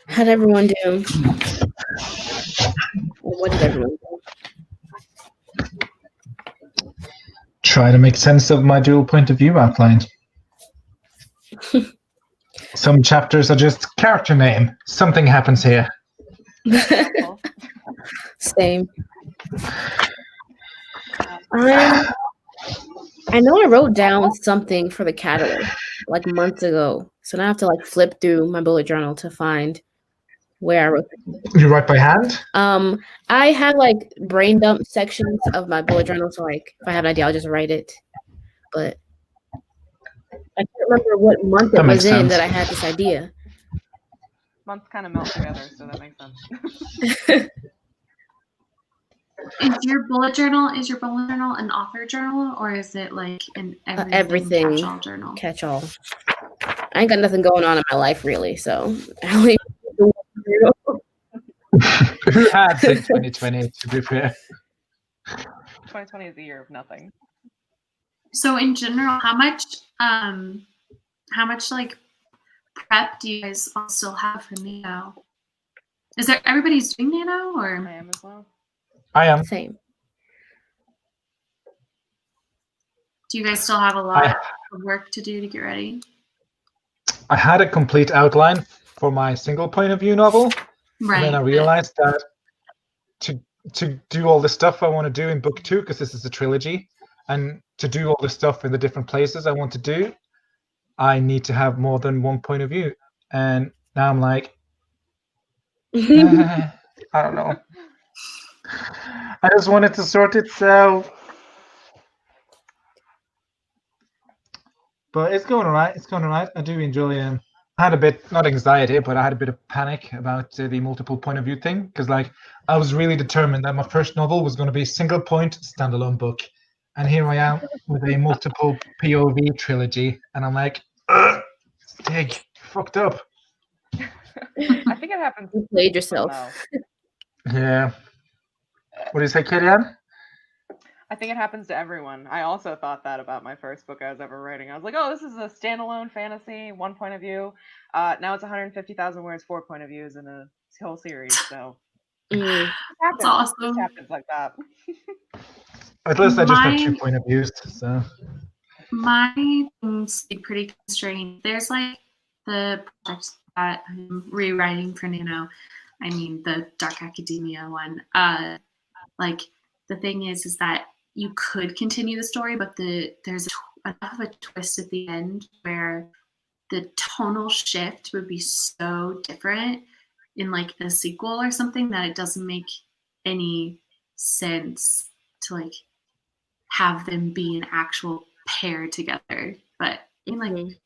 How'd everyone do? What did everyone do? Try to make sense of my dual point of view outline. Some chapters are just character name. Something happens here. Same. I know I wrote down something for the catalyst like months ago, so now I have to like flip through my bullet journal to find where I wrote it. You write by hand? I have like brain dump sections of my bullet journal, so like if I have an idea, I'll just write it. But I can't remember what month it was in that I had this idea. Months kind of melt together, so that makes sense. Is your bullet journal an author journal, or is it like an everything catch-all journal? Catch-all. I ain't got nothing going on in my life really, so Who had since 2020, to be fair? 2020 is the year of nothing. So in general, how much like prep do you guys all still have for Nano? Is there everybody's doing Nano, or? I am as well. I am. Same. Do you guys still have a lot of work to do to get ready? I had a complete outline for my single point of view novel. Right. And then I realized that to do all the stuff I want to do in book 2, because this is a trilogy, and to do all the stuff in the different places I want to do, I need to have more than one point of view. And now I'm like, I don't know. I just wanted to sort itself. But it's going all right. It's going all right. I do enjoy I had a bit, not anxiety, but I had a bit of panic about the multiple point of view thing. Because like I was really determined that my first novel was going to be single point, standalone book. And here I am with a multiple POV trilogy. And I'm like, Stig, fucked up. I think it happens. You played yourself. Yeah. What do you say, Kirian? I think it happens to everyone. I also thought that about my first book I was ever writing. I was like, oh, this is a standalone fantasy, one point of view. Now it's 150,000 words, 4 point of views in a whole series. So that's awesome. It happens like that. At least I just have 2 point of views. So my things be pretty constrained. There's like the projects that I'm rewriting for Nano. I mean the Dark Academia one. Like the thing is that you could continue the story, but there's enough of a twist at the end where the tonal shift would be so different in like a sequel or something that it doesn't make any sense to like have them be an actual pair together. But I mean, like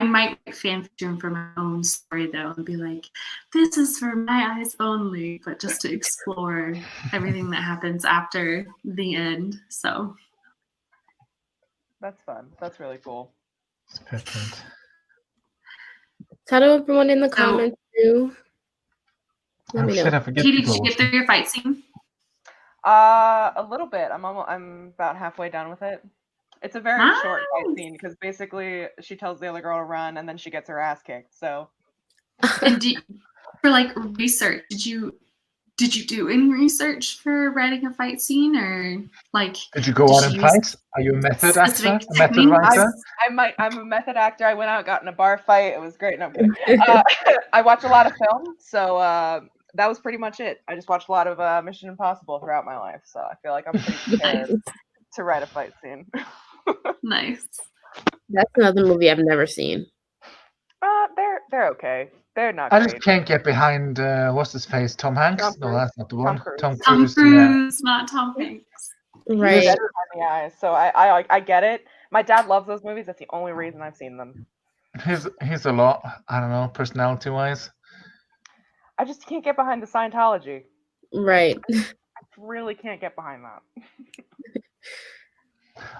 I might write fan fiction for my own story though and be like, this is for my eyes only, but just to explore everything that happens after the end. So that's fun. That's really cool. It's perfect. How do everyone in the comments do? Let me know. Shit, I forget. Katie, did you get through your fight scene? A little bit. I'm about halfway done with it. It's a very short fight scene because basically she tells the other girl to run and then she gets her ass kicked. So, and for like research, did you do any research for writing a fight scene, or like? Did you go out and fight? Are you a method actor? A method writer? I'm a method actor. I went out, got in a bar fight. It was great. No, I'm kidding. I watch a lot of film, so that was pretty much it. I just watched a lot of Mission Impossible throughout my life, so I feel like I'm pretty prepared to write a fight scene. Nice. That's another movie I've never seen. They're okay. They're not. I great. just can't get behind what's his face, Tom Hanks. No, that's not the one. Tom Cruise, not Tom Hanks. Right. Yeah, so I get it, My dad loves those movies. That's the only reason I've seen them. He's a lot. I don't know, personality-wise. I just can't get behind the Scientology. Right. I really can't get behind that.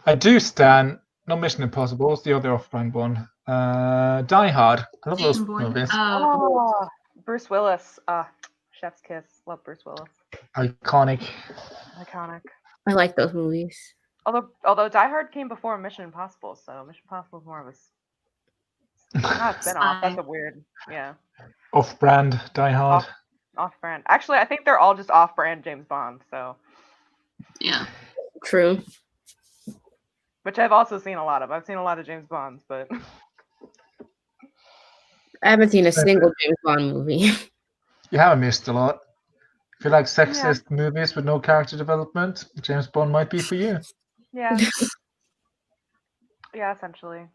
I do stand. Not Mission Impossible. It's the other off-brand one. Die Hard. I love those Jason Bourne. movies. Oh, Bruce Willis. Chef's kiss. Love Bruce Willis. Iconic. Iconic. I like those movies. Although Die Hard came before Mission Impossible, so Mission Impossible is more of a spin-off. That's a weird, yeah. Off-brand Die Hard. Off-brand. Actually, I think they're all just off-brand James Bond. So. Yeah. True. Which I've also seen a lot of. I've seen a lot of James Bonds, but. I haven't seen a single James Bond movie. You haven't missed a lot. If you like sexist movies with no character development, James Bond might be for you. Yeah. Yeah, essentially.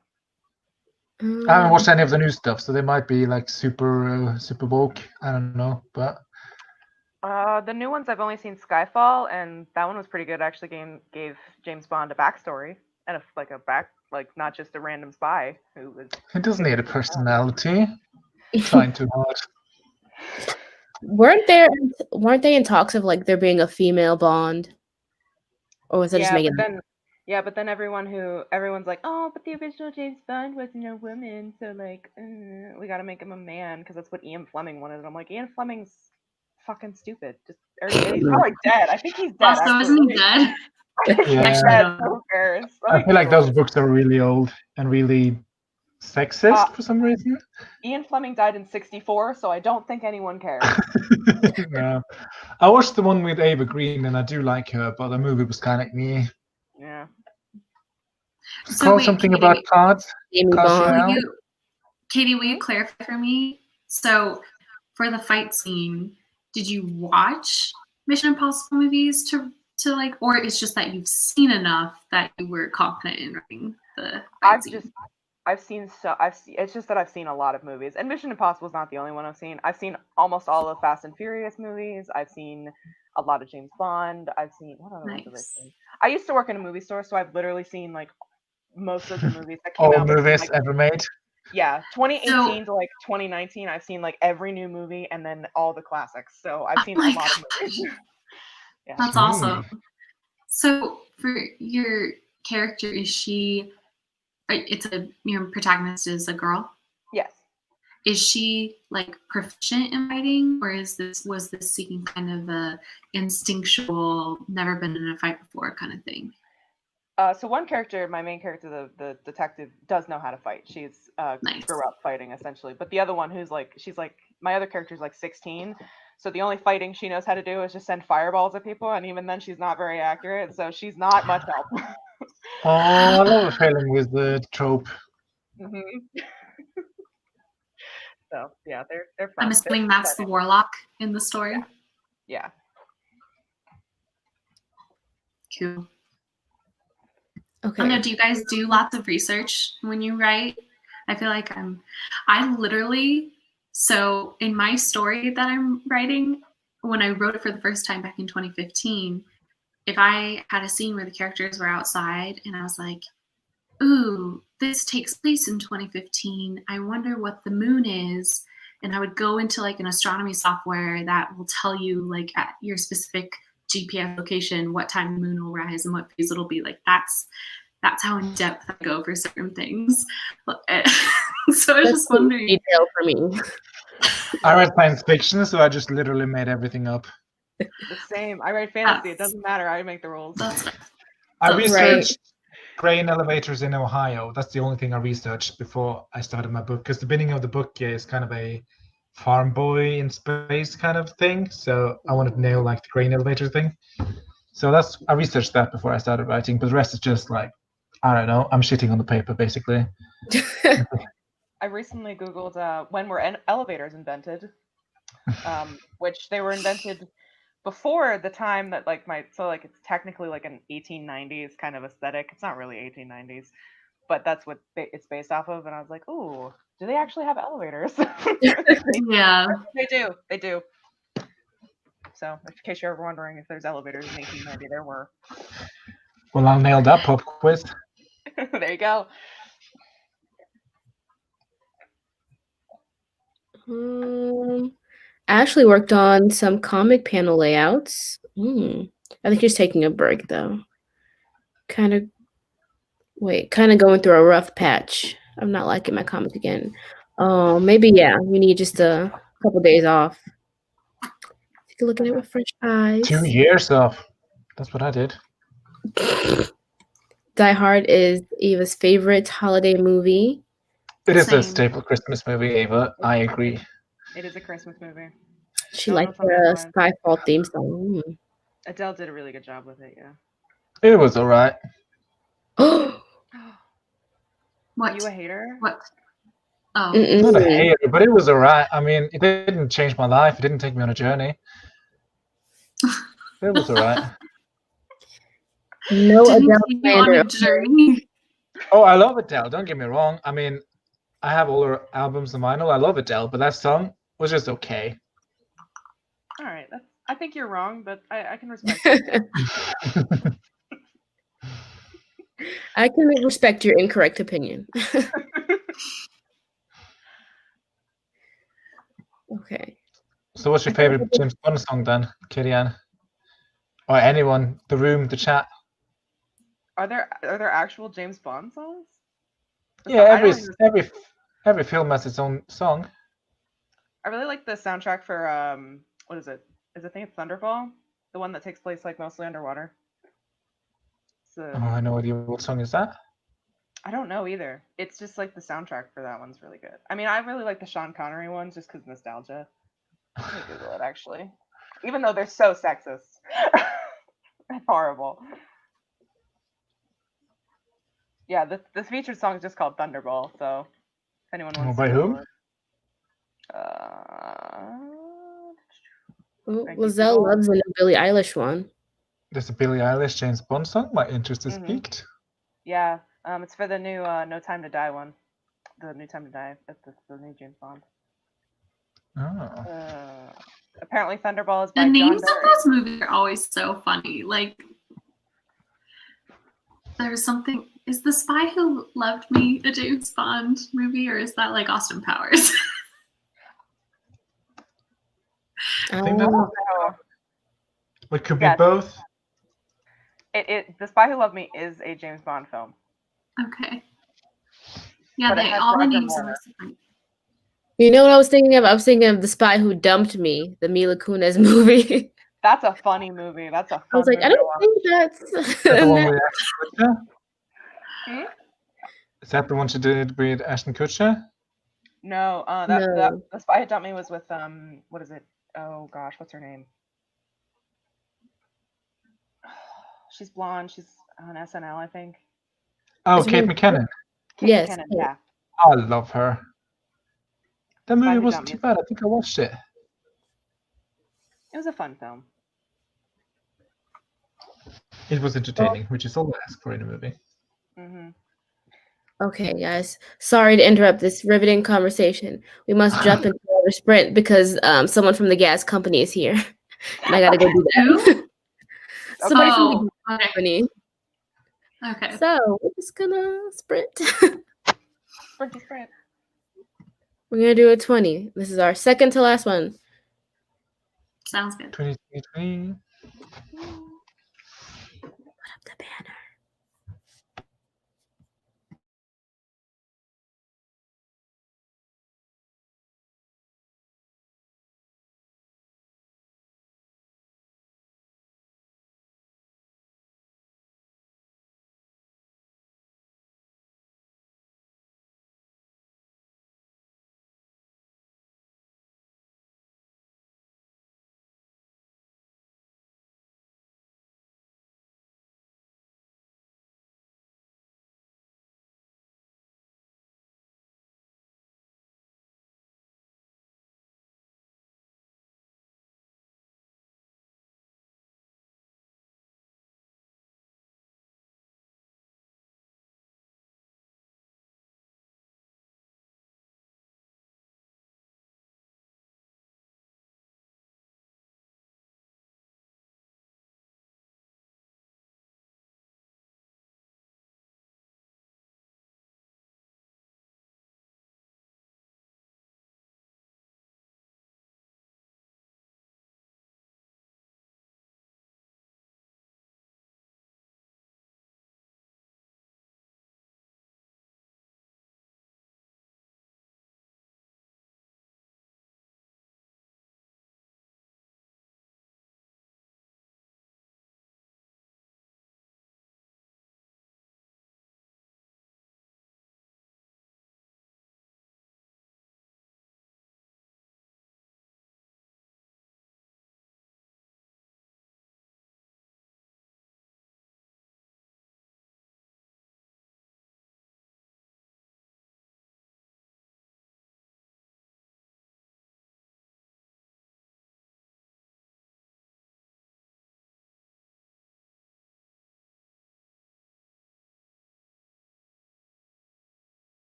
I haven't watched any of the new stuff, so they might be like super woke. I don't know, but the new ones I've only seen Skyfall, and that one was pretty good. Actually, gave James Bond a backstory and not just a random spy who was. he doesn't need a personality. Trying too hard. Weren't they in talks of like there being a female Bond, or was it just making? But then everyone's like, oh, but the original James Bond wasn't a woman, so like, we got to make him a man because that's what Ian Fleming wanted. And I'm like, Ian Fleming's fucking stupid. He's probably dead. I think he's dead. Also, isn't he dead? Yeah. Who cares? I feel like those books are really old and really sexist for some reason. Ian Fleming died in '64, so I don't think anyone cares. Yeah. I watched the one with Ava Green, and I do like her, but the movie was kind of me. Yeah. So Call wait, something Katie, about cards. Katie, will you clarify for me? So, for the fight scene, did you watch Mission Impossible movies to like, or it's just that you've seen enough that you were confident in writing the fight scene? It's just that I've seen a lot of movies, and Mission Impossible is not the only one I've seen. I've seen almost all of the Fast and Furious movies. I've seen a lot of James Bond. I've seen what other ones have I seen? I used to work in a movie store, so I've literally seen like most of the movies that came out. All movies ever made. Yeah, 2018 to like 2019, I've seen like every new movie and then all the classics. So I've seen a lot of movies. Yeah. That's awesome. So for your character, is she? Your protagonist is a girl. Yes. Is she like proficient in fighting, or was this seeking kind of a instinctual, never been in a fight before kind of thing? So one character, my main character, the detective, does know how to fight. She's grew up fighting essentially. But the other one, my other character's like 16. So the only fighting she knows how to do is just send fireballs at people, and even then she's not very accurate. So she's not much help. Oh, I love a feeling with the trope. Mm-hmm. So yeah, they're fun. I'm assuming that's the warlock in the story. Yeah. Cool. Okay. I don't know, do you guys do lots of research when you write? I feel like I literally, so in my story that I'm writing, when I wrote it for the first time back in 2015, if I had a scene where the characters were outside and I was like, ooh, this takes place in 2015, I wonder what the moon is. And I would go into like an astronomy software that will tell you like at your specific GPS location what time the moon will rise and what phase it'll be. Like that's how in depth I go for certain things. So I was just wondering. Detail for me. I read science fiction, so I just literally made everything up. The same. I write fantasy. It doesn't matter. I make the rules. I researched grain elevators in Ohio. That's the only thing I researched before I started my book, because the beginning of the book is kind of a farm boy in space kind of thing. So I wanted to nail like the grain elevator thing. So I researched that before I started writing, but the rest is just like, I don't know, I'm shitting on the paper basically. I recently Googled when were elevators invented, which they were invented before the time that it's technically like an 1890s kind of aesthetic. It's not really 1890s, but that's what it's based off of. And I was like, ooh, do they actually have elevators? Yeah. They do. So in case you're ever wondering if there's elevators in 1890, there were. Well, I'll nail that pop quiz. There you go. I actually worked on some comic panel layouts. I think he's taking a break though. Kind of going through a rough patch. I'm not liking my comic again. Maybe we need just a couple days off. Take a look at it with fresh eyes. 2 years off. That's what I did. Die Hard is Eva's favorite holiday movie. It is a Same. staple Christmas movie, Ava. I agree. It is a Christmas movie. She Don't know liked if I'm her gonna Skyfall theme song. Adele did a really good job with it, yeah. It was alright. What? You a hater? What? Oh. Not a hater, but it was alright. I mean, it didn't change my life. It didn't take me on a journey. It was alright. No Didn't Adele take you on slander. a journey. Oh, I love Adele. Don't get me wrong. I mean, I have all her albums on vinyl. I love Adele, but that song was just okay. All right. I think you're wrong, but I can respect it. I can respect your incorrect opinion. Okay. So what's your favorite James Bond song then, Katie Ann? Or anyone, the room, the chat? Are there actual James Bond songs? Yeah, I don't even- every film has its own song. I really like the soundtrack for what is it? I think it's Thunderball, the one that takes place like mostly underwater. Oh, I know what song is that? I don't know either. It's just like the soundtrack for that one's really good. I mean, I really like the Sean Connery ones just because nostalgia. Let me Google it actually. Even though they're so sexist. That's horrible. Yeah, the featured song is just called Thunderball, so if anyone wants by to whom? Google it. Lizelle loves the new Billie Eilish one. There's a Billie Eilish James Bond song. My interest is piqued. Yeah, it's for the new No Time to Die one. The new Time to Die. That's the new James Bond. Oh. Apparently Thunderball is by The names John of those movies are always so funny. Like, there's something. Is The Spy Who Loved Me a James Bond movie, or is that like Austin Powers? I think that's it could be both. The Spy Who Loved Me is a James Bond film. Okay. Yeah, all the names are different. You know what I was thinking of? I was thinking of The Spy Who Dumped Me, the Mila Kunis movie. That's a funny movie. That's a fun I was like, movie I don't think that's the one with Ashton Kutcher? Is that the one she did with Ashton Kutcher? No, No. The Spy Who Dumped Me was with what is it? Oh gosh, what's her name? She's blonde. She's on SNL, I think. Oh, Kate McKinnon. Yes. McKinnon, yeah. I love her. That movie wasn't too bad. I think I watched it. It was a fun film. It was entertaining, which is all I ask for in a movie. Okay, guys. Sorry to interrupt this riveting conversation. We must jump into another sprint because someone from the gas company is here. And I gotta go do that. Somebody from the gas company. Okay. So we're just gonna sprint. Sprint. We're gonna do a 20. This is our second to last one. Sounds good. 2023. Put up the banner.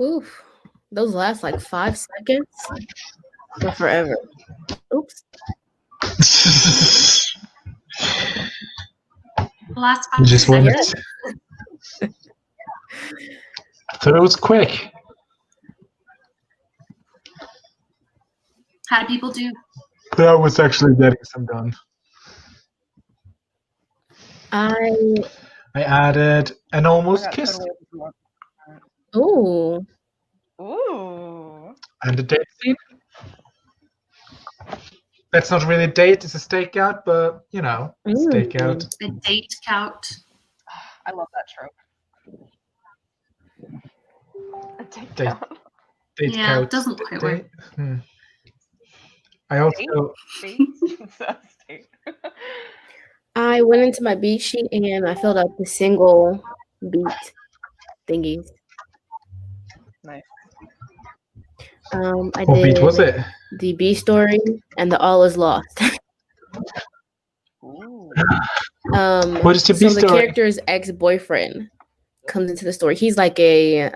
Oof. Those last like 5 seconds or forever. Oops. Last 5 Just wanted seconds. to. Thought it was quick. How do people do? That was actually getting some done. I added an I almost got kiss totally ooh. Ooh. and a date scene. That's not really a date, it's a stakeout, but you know, stakeout. A date count. I love that trope. A date Date, count. date Yeah, count. it doesn't quite work. I also Date. I went into my beat sheet and I filled out the single beat thingies. Nice. I what beat was did it? the B story and the all is lost. Ooh. What is the B So the story? character's ex-boyfriend comes into the story. He's like a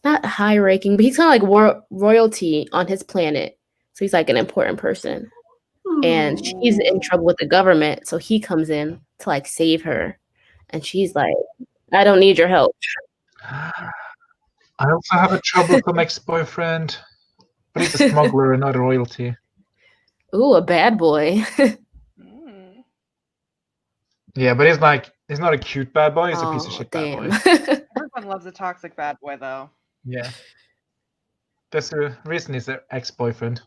not high ranking, but he's kind of like royalty on his planet. So he's like an important person. And she's in trouble with the government, so he comes in to like save her. And she's like, I don't need your help. I also have a troublesome ex-boyfriend, but he's a smuggler and not a royalty. Ooh, a bad boy. Yeah, but he's not a cute bad boy, he's a piece of shit damn. bad boy. Everyone loves a toxic bad boy, though. Yeah. That's the reason he's an ex-boyfriend.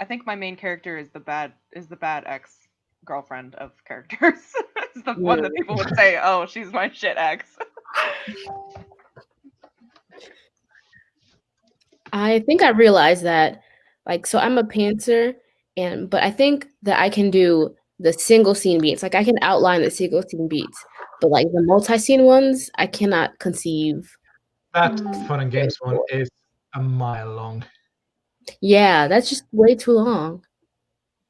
I think my main character is the bad ex girlfriend of characters. It's the one that people would say, "Oh, she's my shit ex." I think I realized that, like, so I'm a pantser, but I think that I can do the single scene beats. Like, I can outline the single scene beats, but like the multi-scene ones, I cannot conceive. That Fun and Games one is a mile long. Yeah, that's just way too long.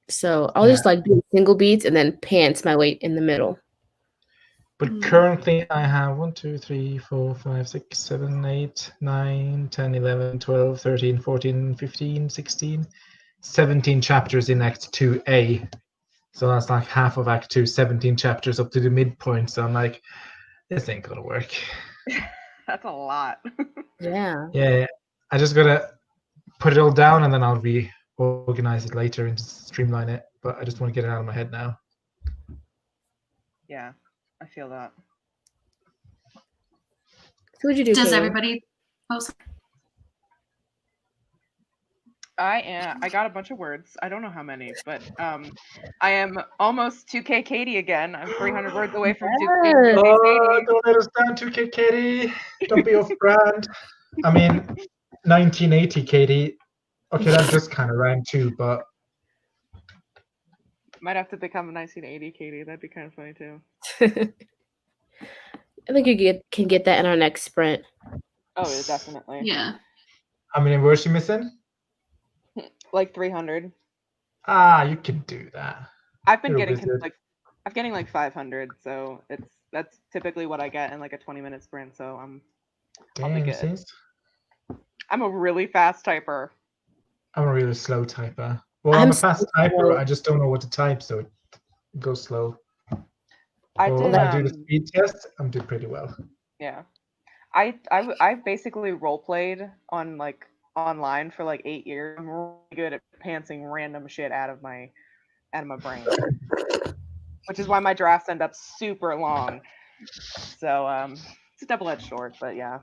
So I'll just like do single beats and then pants my way in the middle. But currently I have 1, 2, 3, 4, 5, 6, 7, 8, 9, 10, 11, 12, 13, 14, 15, 16, 17 chapters in Act 2A. So that's like half of Act 2, 17 chapters up to the midpoint. So I'm like, this ain't gonna work. That's a lot. Yeah. Yeah, I just gotta put it all down and then I'll reorganize it later and streamline it. But I just want to get it out of my head now. Yeah, I feel that. So what'd you do? Does Katie? everybody post? I got a bunch of words. I don't know how many, but I am almost 2K Katie again. I'm 300 words away from 2K Katie. Don't let us down, 2K Katie. Don't be off brand. I mean, 1980 Katie. Okay, that just kind of rhymed too, but might have to become a 1980 Katie. That'd be kind of funny too. I think you can get that in our next sprint. Oh, yeah, definitely. Yeah. How many words you missing? Like 300. You can do that. I've been getting like 500, so that's typically what I get in like a 20-minute sprint. So I'll be good. I'm a really fast typer. I'm a really slow typer. Well, I'm a fast typer. I just don't know what to type, so it goes slow. When I do the speed test, I'm doing pretty well. Yeah, I basically role played on like online for like 8 years. I'm really good at pantsing random shit out of my brain, which is why my drafts end up super long. So it's a double-edged sword, but yeah.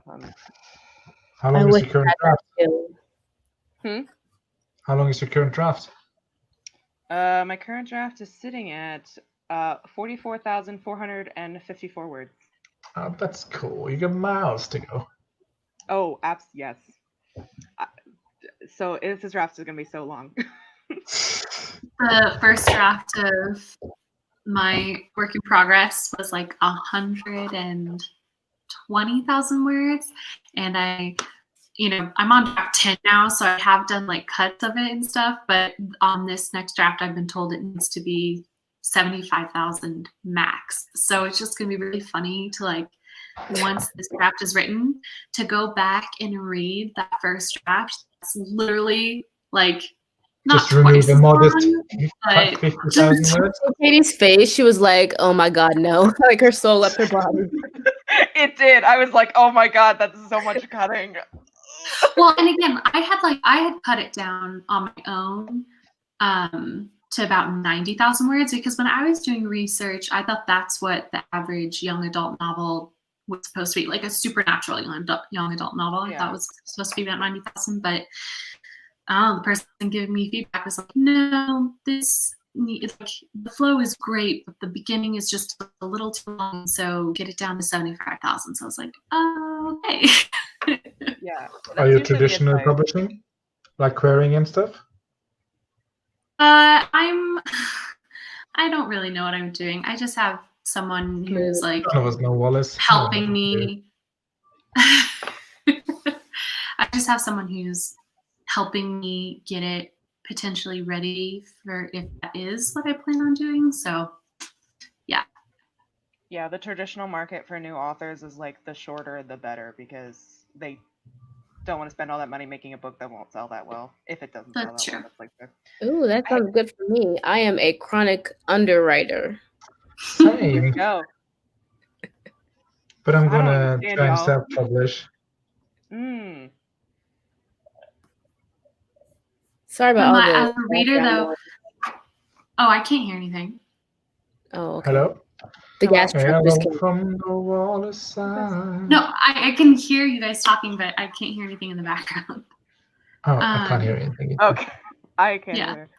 How long is your current draft? How long is your current draft? My current draft is sitting at 44,454 words. Oh, that's cool. You got miles to go. Oh, yes. So this draft is gonna be so long. The first draft of my work in progress was like 120,000 words, and I'm on draft 10 now, so I have done like cuts of it and stuff. But on this next draft, I've been told it needs to be 75,000 max. So it's just gonna be really funny to like once this draft is written, to go back and read that first draft. That's literally like not Just remove twice a as modest long, but 50,000 words. Katie's face, she was like, "Oh my god, no!" Like her soul left her body. It did. I was like, oh my god, that's so much cutting. well, and again, I had cut it down on my own to about 90,000 words, because when I was doing research, I thought that's what the average young adult novel was supposed to be, like a supernatural young adult novel. I thought was supposed to be about 90,000, but the person giving me feedback was like, no, like, the flow is great, but the beginning is just a little too long, so get it down to 75,000. So I was like, oh, okay. Yeah. Are you traditional publishing, like querying and stuff? I don't really know what I'm doing. I just have someone who's like None of us know Wallis. helping me. I just have someone who's helping me get it potentially ready for if that is what I plan on doing. So yeah. Yeah, the traditional market for new authors is like the shorter the better, because they don't want to spend all that money making a book that won't sell that well. If it doesn't sell that well, that's like Ooh, that sounds good for me. I am a chronic underwriter. Same. Go. But I'm gonna try and self-publish. Sorry about all as a reader, though. Oh, I can't hear anything. Oh, okay. Hello. The gas truck just came from the Wallis side. No, I can hear you guys talking, but I can't hear anything in the background. Oh, I can't hear anything. Okay, I can hear.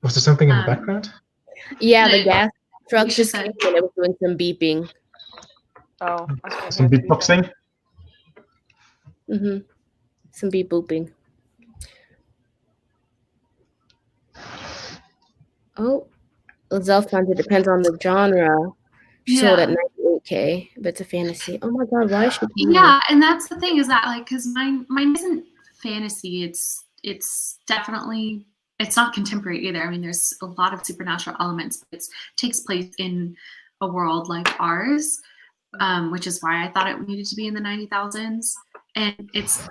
Was there something in the background? Yeah, the gas truck just came and it was doing some beeping. Oh, some beatboxing. Some beep booping. Oh, Lizelle found it depends on the genre. Sold at 98K, but it's a fantasy. Oh my god, why is she? Yeah, and that's the thing, is that like, because mine isn't fantasy. It's definitely, it's not contemporary either. I mean, there's a lot of supernatural elements, but it takes place in a world like ours, which is why I thought it needed to be in the 90,000s. And it's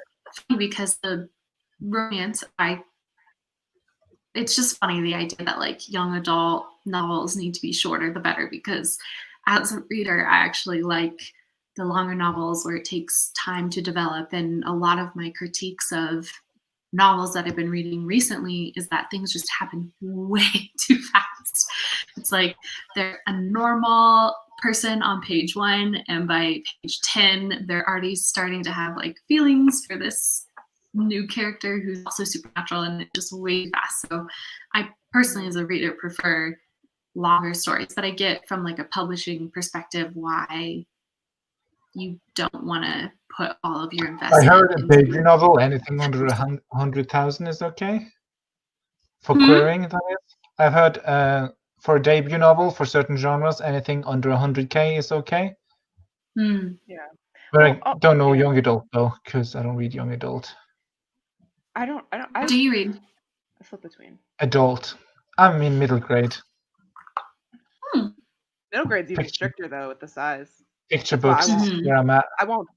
funny because the romance, it's just funny, the idea that like young adult novels need to be shorter the better, because as a reader, I actually like the longer novels where it takes time to develop. And a lot of my critiques of novels that I've been reading recently is that things just happen way too fast. It's like they're a normal person on page 1, and by page 10, they're already starting to have like feelings for this new character who's also supernatural, and it's just way fast. So I personally, as a reader, prefer longer stories, but I get from like a publishing perspective why you don't want to put all of your investment. I heard a debut novel, anything under 100,000 is okay for querying. That is, I've heard for a debut novel for certain genres, anything under 100K is okay. Yeah, but I don't know young adult though, because I don't read young adult. What do you read? I flip between adult. I'm in middle grade. Middle grade's even stricter though with the size. Picture books where I'm at. I won't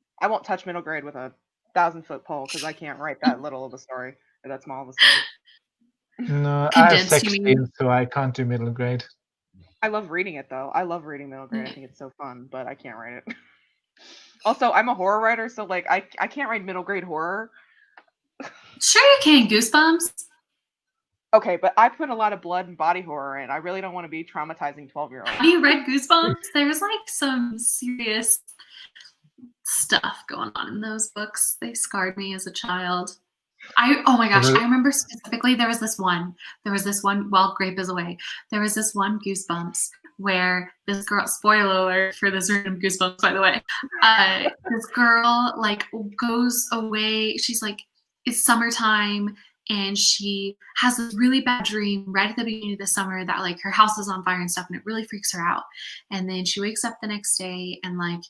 touch middle grade with a 1,000-foot pole, because I can't write that little of a story or that small of a story. No, I have 16, so I can't do middle grade. I love reading it though. I love reading middle grade. I think it's so fun, but I can't write it. Also, I'm a horror writer, so like I can't write middle grade horror. Sure you can. Goosebumps. Okay, but I put a lot of blood and body horror in. I really don't want to be traumatizing 12-year-olds. Have you read Goosebumps? There's like some serious stuff going on in those books. They scarred me as a child. Oh my gosh, I remember specifically there was this one while Grape is away. There was this one Goosebumps where this girl, spoiler alert for this random Goosebumps, by the way, this girl like goes away. She's like, it's summertime, and she has this really bad dream right at the beginning of the summer that like her house is on fire and stuff, and it really freaks her out. And then she wakes up the next day and like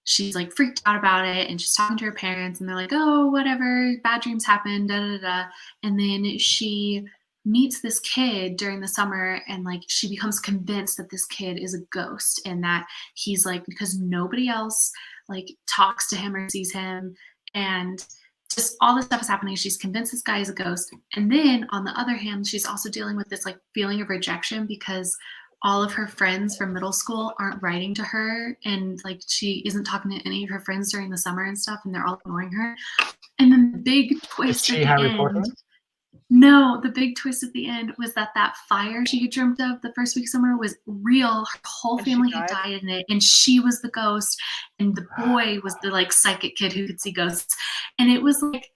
she's like freaked out about it, and she's talking to her parents, and they're like, oh, whatever, bad dreams happen, da da da. And then she meets this kid during the summer, and like she becomes convinced that this kid is a ghost, and that he's like, because nobody else like talks to him or sees him, and just all this stuff is happening. She's convinced this guy is a ghost. And then on the other hand, she's also dealing with this like feeling of rejection because all of her friends from middle school aren't writing to her, and like she isn't talking to any of her friends during the summer and stuff, and they're all ignoring her. And then the big Is twist at she the Harry end. Potter? No, the big twist at the end was that fire she had dreamt of the first week of summer was real. Her whole And she family had died? died in it, and she was the ghost, and the boy was the like psychic kid who could see ghosts. And it was like,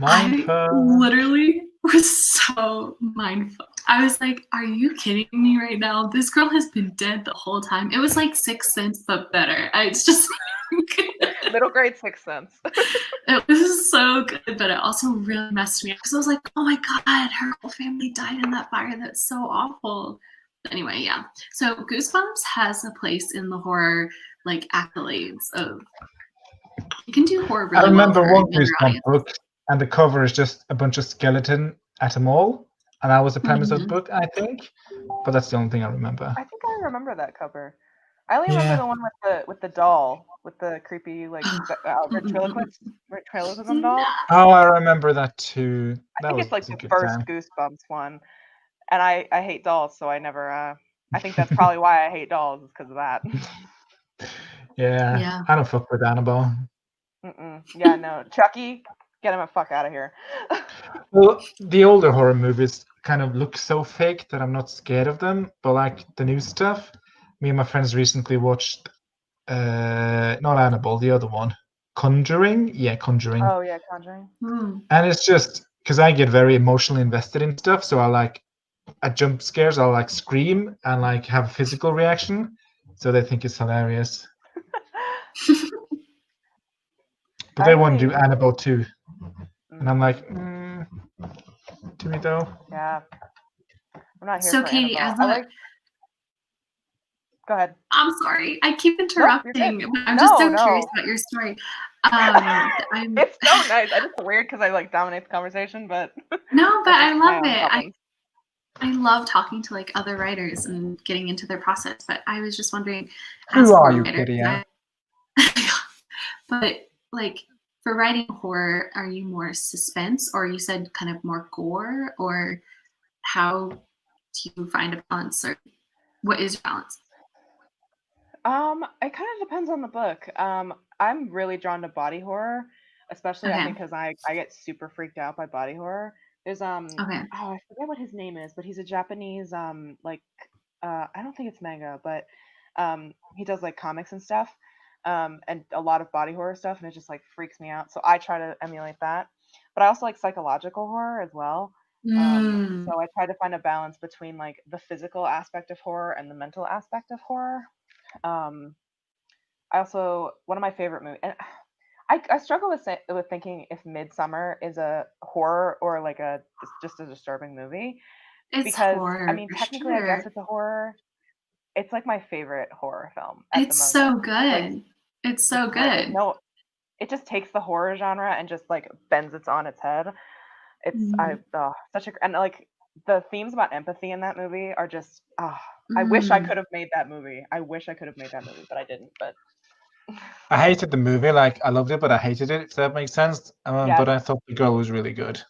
I Mindfuck. literally was so mindfucked. I was like, are you kidding me right now? This girl has been dead the whole time. It was like Sixth Sense, but better. It's just Middle grade Sixth Sense. it was so good, but it also really messed me up because I was like, oh my God, her whole family died in that fire. That's so awful. But anyway, yeah. So Goosebumps has a place in the horror like accolades of you can do horror really I remember well for one a younger Goosebump audience. book, and the cover is just a bunch of skeleton at a mall, and that was the premise of the Mhm. book, I think. But that's the only thing I remember. I think I remember that cover. I only remember Yeah. the one with the doll, with the creepy like ventriloquism doll. Oh, I remember that too. I That think was it's like a the good first time. Goosebumps one. And I hate dolls, so I never I think that's probably why I hate dolls, is because of that. Yeah. Yeah. I don't fuck with Annabelle. Yeah, no. Chucky, get him the fuck out of here. Well, the older horror movies kind of look so fake that I'm not scared of them. But like the new stuff, me and my friends recently watched not Annabelle, the other one. Conjuring? Yeah, Conjuring. Oh yeah, Conjuring. And it's just because I get very emotionally invested in stuff, so I like at jump scares, I'll like scream and like have a physical reaction. So they think it's hilarious. But they want to do Annabelle too. And I'm like, do we though? Yeah. I'm not here So for Katie, Annabelle. Go ahead. I'm sorry. I keep interrupting. No, but I'm just so no. curious about your story. It's so nice. I just weird because I like dominate the conversation, but no, but I love my own it. problems. I love talking to like other writers and getting into their process. But I was just wondering, Who are you, Kitty? But like for writing horror, are you more suspense, or you said kind of more gore, or how do you find a balance, or what is your balance? It kind of depends on the book. I'm really drawn to body horror, especially I think because I get super freaked out by body horror. There's oh, I forget what his name is, but he's a Japanese like I don't think it's manga, but he does like comics and stuff. And a lot of body horror stuff, and it just like freaks me out. So I try to emulate that. But I also like psychological horror as well. So I try to find a balance between like the physical aspect of horror and the mental aspect of horror. I also, one of my favorite movies, and I struggle with thinking if Midsummer is a horror or like just a disturbing movie. It's because horror, I mean, technically, sure. I guess it's a horror. It's like my favorite horror film. It's so good. Like, it's so good. No, it just takes the horror genre and just like bends it on its head. It's such a, and like the themes about empathy in that movie are just I wish I could have made that movie. But I didn't. But I hated the movie. Like I loved it, but I hated it. If that makes sense. But I thought the girl was really good.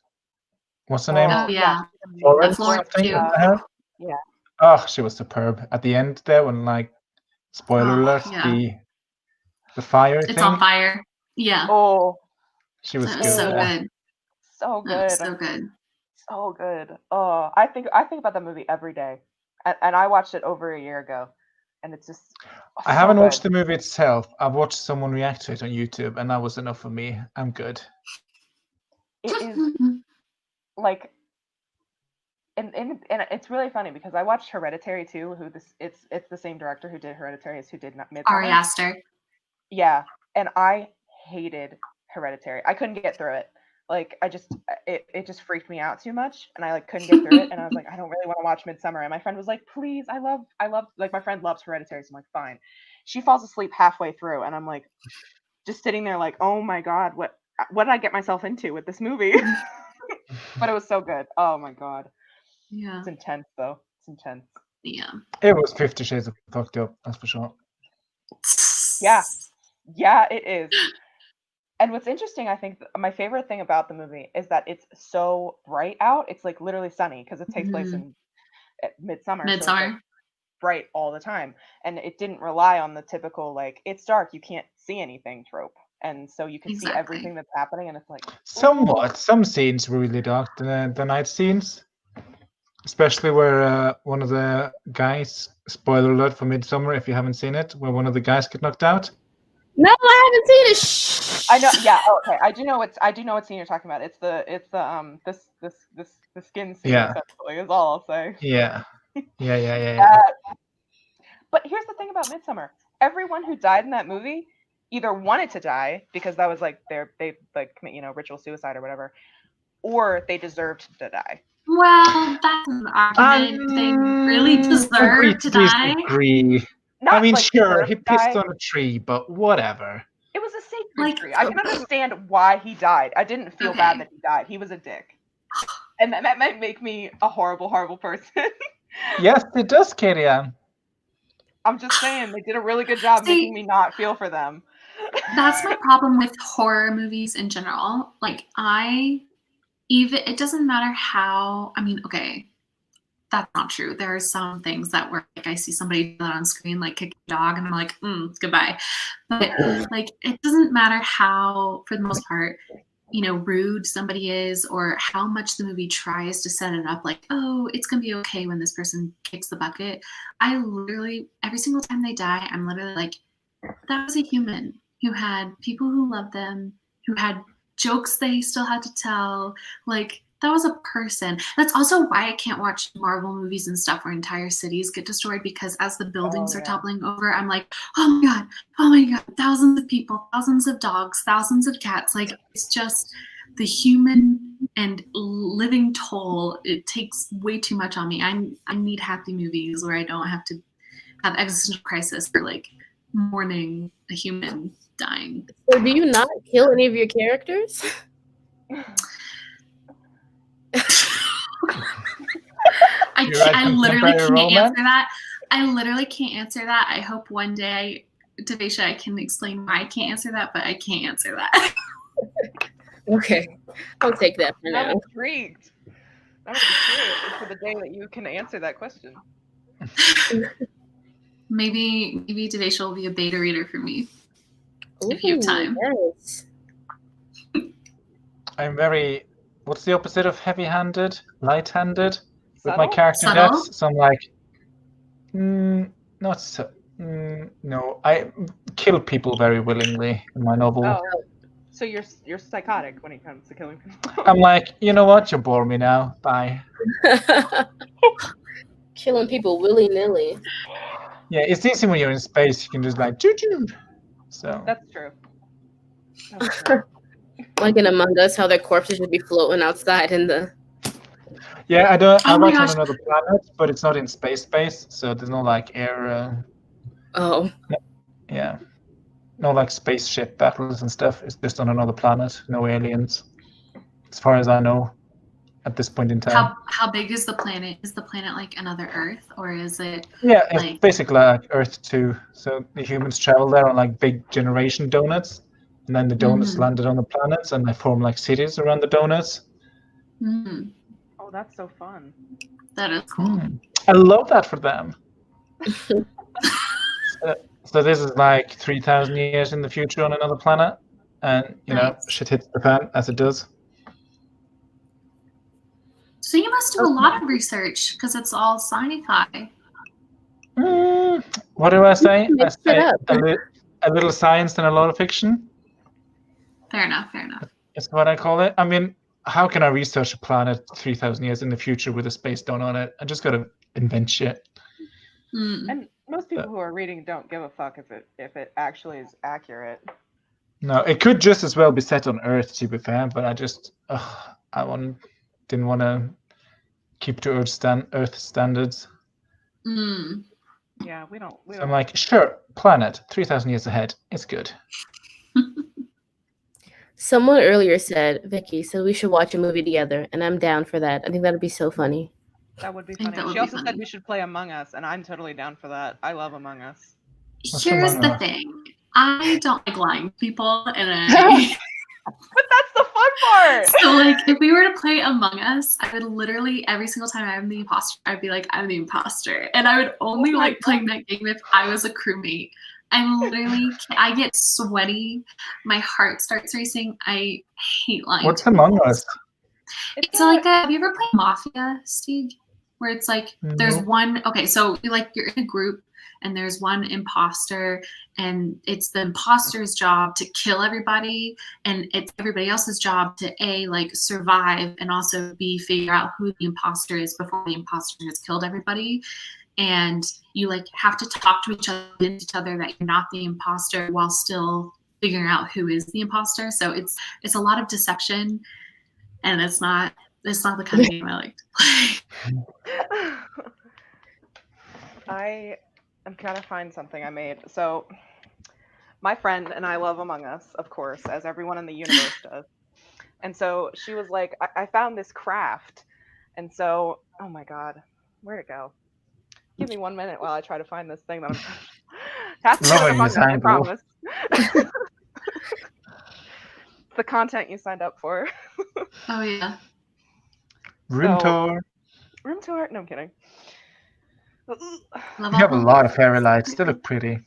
What's her name? Oh yeah, Florence. Yeah. Oh, she was superb at the end there when like spoiler alert, the fire it's thing. on fire. Yeah. Oh, she was good. So good. So good. So good. So good. Oh, I think about that movie every day, and I watched it over a year ago, and it's just. I haven't watched the movie itself. I've watched someone react to it on YouTube, and that was enough for me. I'm good. It is like, and it's really funny because I watched Hereditary too. It's the same director who did Hereditary as who did Midsommar. Ari Aster. Yeah, and I hated Hereditary. I couldn't get through it. Like it just freaked me out too much, and I like couldn't get through it. And I was like, I don't really want to watch Midsummer. And my friend was like, please, I love like my friend loves Hereditary, so I'm like, fine. She falls asleep halfway through, and I'm like, just sitting there like, oh my god, what did I get myself into with this movie? But it was so good. Oh my god. Yeah. It's intense though. It's intense. Yeah. It was 50 Shades of fucked up, that's for sure. Yeah. Yeah, it is. And what's interesting, I think, my favorite thing about the movie is that it's so bright out. It's like literally sunny because it takes place in midsummer. So it's like Midsummer. bright all the time. And it didn't rely on the typical, like, it's dark, you can't see anything trope. And so you can see Exactly. everything that's happening, and it's like, Somewhat. Some scenes were really dark. The night scenes, especially where one of the guys, spoiler alert for Midsummer if you haven't seen it, where one of the guys get knocked out. No, I haven't seen it. Shh. I know. Yeah. Okay. I do know what scene you're talking about. It's the the skin scene. Yeah. Essentially, is all I'll say. Yeah. Yeah. But here's the thing about Midsummer. Everyone who died in that movie either wanted to die because that was like they like commit, ritual suicide or whatever, or they deserved to die. Well, that's an argument. They really deserve to die. Disagree. Not I mean, like sure, deserve he to pissed die. on a tree, but whatever. It was a sacred Like- tree. I can understand why he died. I didn't feel Okay. bad that he died. He was a dick, and that might make me a horrible, horrible person. Yes, it does, Katie Ann. I'm just saying they did a really good job See- making me not feel for them. That's my problem with horror movies in general. Like it doesn't matter how, I mean, okay, that's not true. There are some things that where like I see somebody do that on screen, like kick a dog, and I'm like, goodbye. But like it doesn't matter how, for the most part, rude somebody is or how much the movie tries to set it up like, oh, it's gonna be okay when this person kicks the bucket. I literally, every single time they die, I'm literally like, that was a human who had people who loved them, who had jokes they still had to tell. Like, that was a person. That's also why I can't watch Marvel movies and stuff where entire cities get destroyed, because as the buildings are toppling over, I'm like, oh my god, thousands of people, thousands of dogs, thousands of cats. Like, it's just the human and living toll. It takes way too much on me. I need happy movies where I don't have to have existential crisis or like mourning a human dying. So do you not kill any of your characters? I literally can't answer that. I literally can't answer that. I hope one day, Devasia, I can explain why I can't answer that, but I can't answer that. Okay, I'll take that for now. I'm intrigued. I'm curious for the day that you can answer that question. Maybe Devasia will be a beta reader for me. If you have Ooh, time. Yes. I'm very, what's the opposite of heavy-handed? Light-handed? With my Subtle? character Subtle? deaths, so I'm like, not so, no. I kill people very willingly in my novel. Oh, so you're psychotic when it comes to killing people. I'm like, you know what? You bore me now. Bye. Killing people willy-nilly. Yeah, it's easy when you're in space. You can just like, choo-choo. So That's true. That's true. Like in Among Us, how their corpses should be floating outside in the... yeah, I Oh my write on gosh. another planet, but it's not in space, so there's no like air. Oh. Yeah, no like spaceship battles and stuff. It's just on another planet, no aliens, as far as I know, at this point in time. How big is the planet? Is the planet like another Earth, or is it? Yeah, it's like- basically like Earth 2. So the humans travel there on like big generation donuts, and then the donuts landed on the planets, and they form like cities around the donuts. Mm, Oh, that's so fun. that is cool. I love that for them. So this is like 3,000 years in the future on another planet, and Nice. shit hits the fan as it does. So you must do a lot of research because it's all sci-fi. What do I say? Make I shit say up. a little science and a lot of fiction. Fair enough. Is what I call it. I mean, how can I research a planet 3,000 years in the future with a space dome on it? I just gotta invent shit. And most people who are reading don't give a fuck if it actually is accurate. No, it could just as well be set on Earth, to be fair. But I just, didn't want to keep to Earth standards. Yeah, we don't. So I'm like, sure, planet 3,000 years ahead. It's good. Someone earlier said, Vicky, so we should watch a movie together, and I'm down for that. I think that'd be so funny. That would be think funny. that would She be also said funny. we should play Among Us, and I'm totally down for that. I love Among Us. What's Here's Among the Us? thing. I don't like lying to people, and But that's the fun part. so like if we were to play Among Us, I would literally every single time I'm the imposter, I'd be like, I'm the imposter. And I would only Oh my like playing that game if I was a crewmate. I get sweaty, my heart starts racing. I hate lying. What's to Among people. Us? It's like have you ever played Mafia, Steve? Where it's like there's Nope. one so you're in a group and there's one imposter and it's the imposter's job to kill everybody and it's everybody else's job to A, like survive and also B, figure out who the imposter is before the imposter has killed everybody. And you like have to talk to each other that you're not the imposter while still figuring out who is the imposter. So it's a lot of deception and it's not the kind of game I like to play. I am trying to find something I made. So my friend and I love Among Us, of course, as everyone in the universe does. And so she was like, I found this craft. And so, oh my God, where'd it go? Give me 1 minute while I try to find this thing that I'm has to do with Loving Among this Us, I angle. promise. The content you signed up for. Oh yeah. Room So- tour. Room tour? No, I'm kidding. Love You all have a of lot of fairy lights. They look pretty.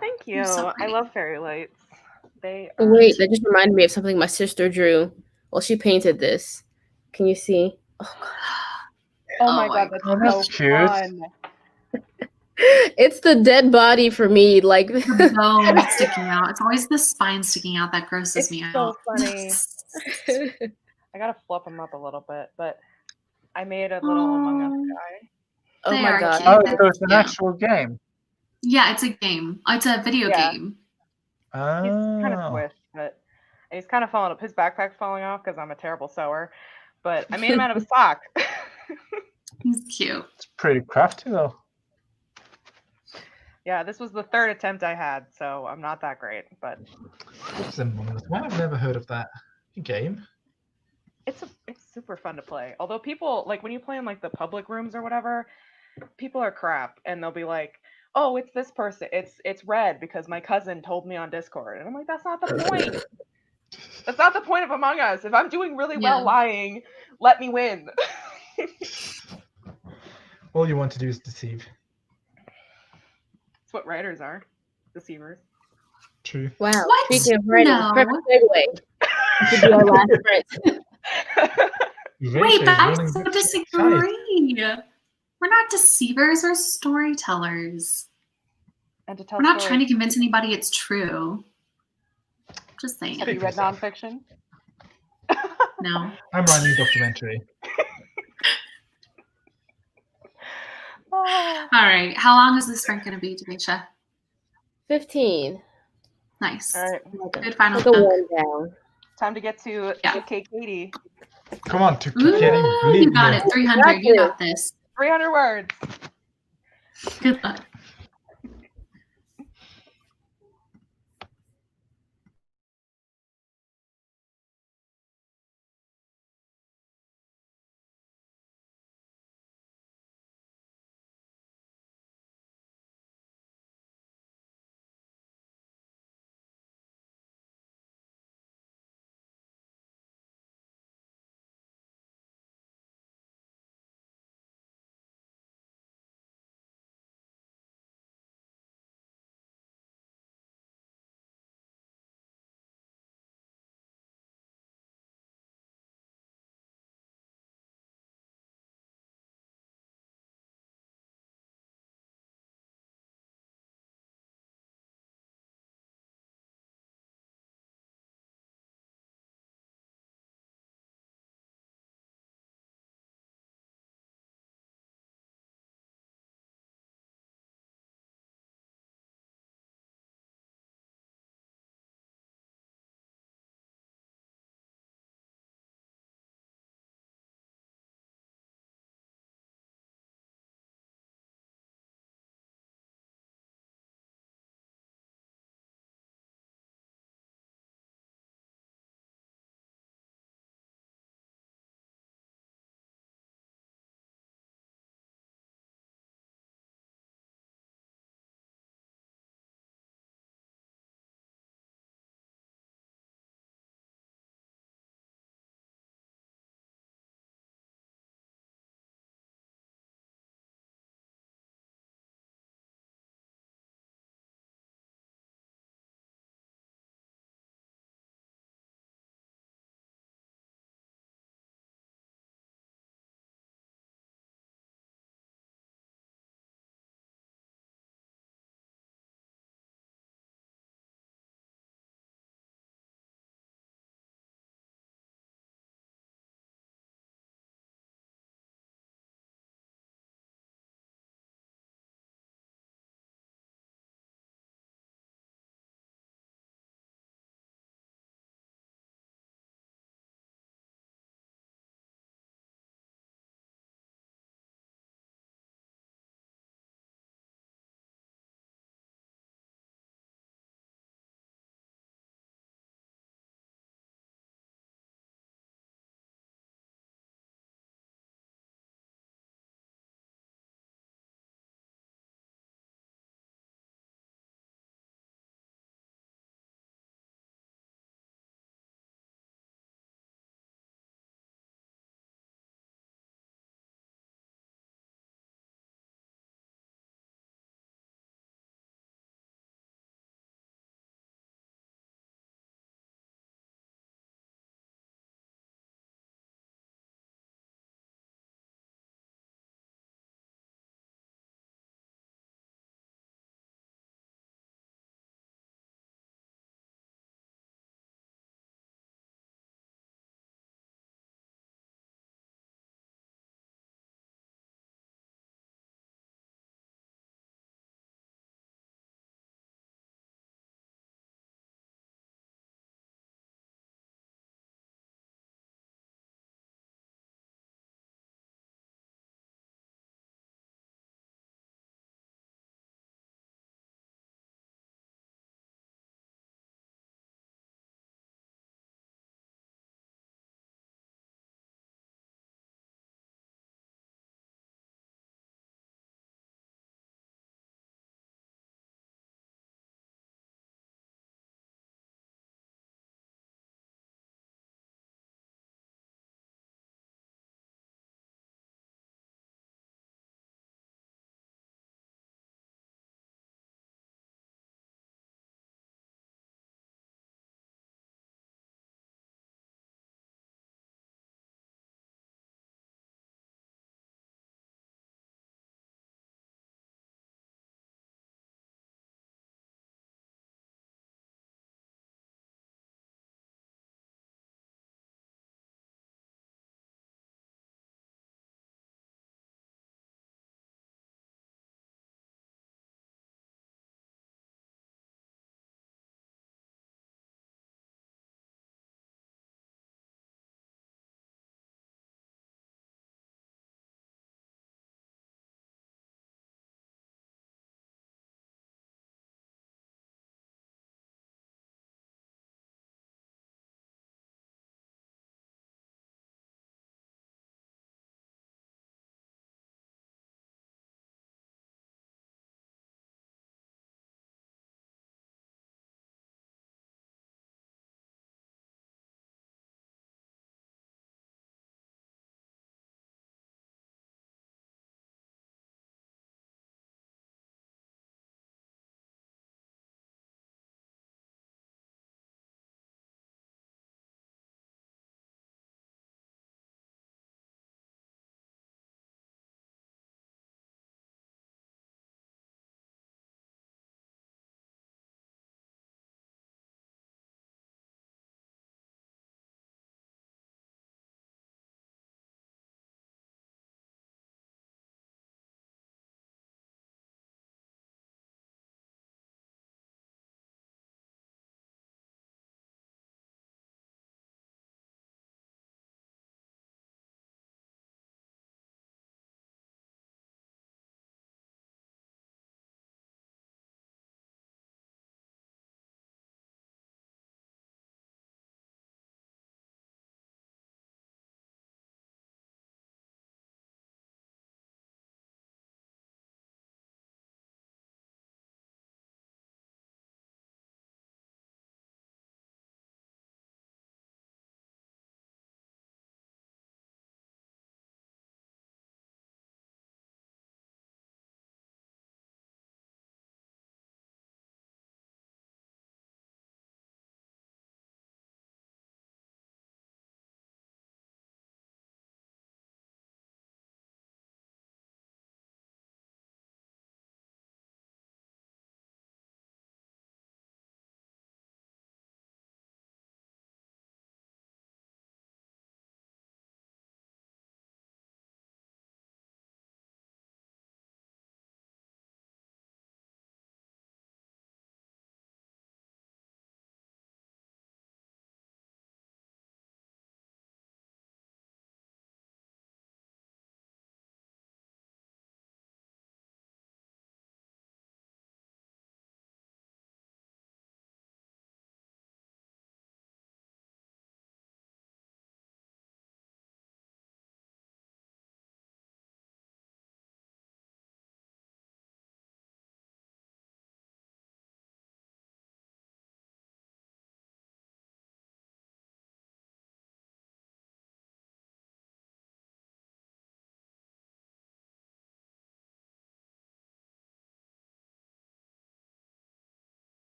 Thank you. You're so I pretty. love fairy lights. They Oh, are wait, that just reminded me of something my sister drew. Well, she painted this. Can you see? Oh, God. Oh my Oh God, my that's God. so That's cute. fun. It's the dead body for me. Like, The bone sticking out. It's always the spine sticking out that grosses It's me so out. funny. I gotta flip them up a little bit, but I made a little Among Us guy. oh They my are God. cute. Oh, so it's an Yeah. actual game. Yeah, it's a game. It's a video Yeah. game. He's kind of Oh. squished, but he's kind of falling up. His backpack's falling off because I'm a terrible sewer. But I made him out of a sock. He's cute. It's pretty crafty though. Yeah, this was the third attempt I had, so I'm not that great, but What's Among Us? Why I've never heard of that game. it's super fun to play. Although people like when you play in like the public rooms or whatever, people are crap and they'll be like, "Oh, it's this person. It's red because my cousin told me on Discord." And I'm like, "That's not the point. That's not the point of Among Us. If I'm doing really well Yeah. lying, let me win." All you want to do is deceive. That's what writers are, deceivers. True. Wow. What? Speaking of writing, No. perfect segue to do our last sprint. Wait, but I running so with disagree. We're not deceivers, we're storytellers. And to tell We're not stories. trying to convince anybody it's true. Just saying. Have you Speak for read yourself. nonfiction? No. I'm writing a documentary. Oh. All right. How long is this sprint going to be, Denisha? 15. Nice. All right, Good final Like a chunk. one down. time to get to Yeah. 2K Katie. Come on, to Ooh, getting you got oblivion. it. 300. You got this. 300 words. Good luck.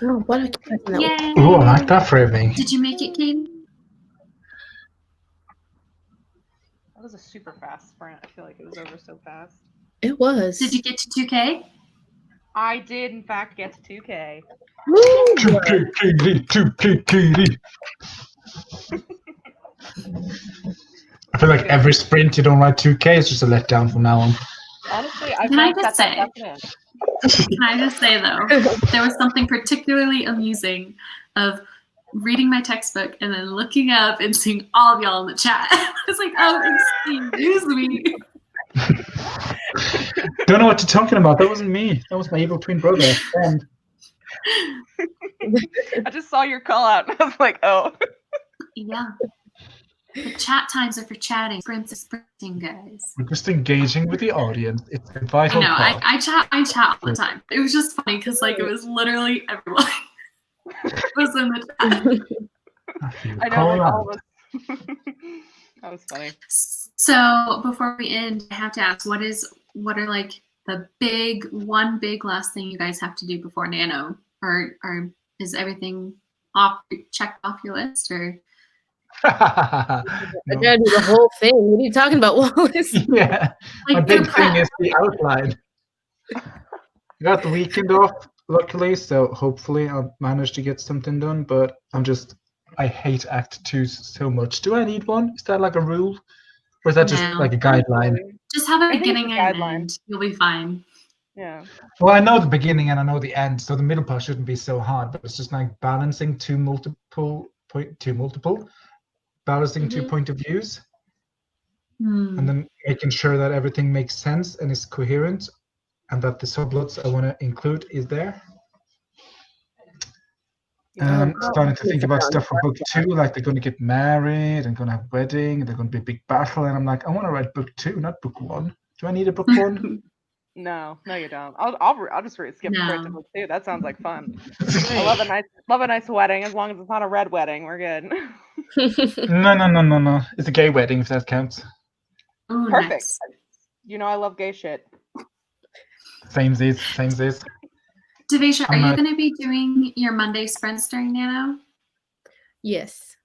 Oh, why do I keep pressing that? Yay! Oh, I like that framing. Did you make it, Katie? That was a super fast sprint. I feel like it was over so fast. It was. Did you get to 2K? I did, in fact, get to 2K. Woo! 2K, Katie, 2K, Katie. I feel like every sprint you don't ride 2K is just a letdown from now on. Honestly, I've Can I not just set say- that in. Can I just say though, there was something particularly amusing of reading my textbook and then looking up and seeing all of y'all in the chat. I was like, oh, excuse me. Don't know what you're talking about. That wasn't me. That was my evil twin brother. And I just saw your call out and I was like, oh. Yeah. The chat times are for chatting. Sprints is sprinting, guys. we're just engaging with the audience. It's a I vital know. part. I chat all the time. It was just funny because like it was literally everyone was in the chat. I feel I know, called like all out. of us. That was funny. So before we end, I have to ask, what are like the one big last thing you guys have to do before Nano? Or is everything checked off your list? Or I No. gotta do the whole thing. What are you talking about, Wallis? Yeah, my like big your thing prep? is the outline. I got the weekend off, luckily, so hopefully I'll manage to get something done. But I hate Act 2 so much. Do I need one? Is that like a rule? Or is that just No. like a guideline? Just have a I think it's beginning a and guideline. end. You'll be fine. Yeah. Well, I know the beginning and I know the end, so the middle part shouldn't be so hard. But it's just like balancing two Mhm. point of views, Hmm. and then making sure that everything makes sense and is coherent, and that the subplots I want to include is there. Starting to think about stuff for book 2, like they're going to get married and going to have a wedding, and they're going to be a big battle, and I'm like, I want to write book 2, not book 1. Do I need a book 1? No, you don't. I'll just skip straight to No. book 2. That sounds like fun. I love a nice wedding. As long as it's not a red wedding, we're good. No. It's a gay wedding, if that counts. Ooh, Perfect. nice. You know I love gay shit. Samesies. Devasia, are I'm you not- going to be doing your Monday sprints during Nano? Yes.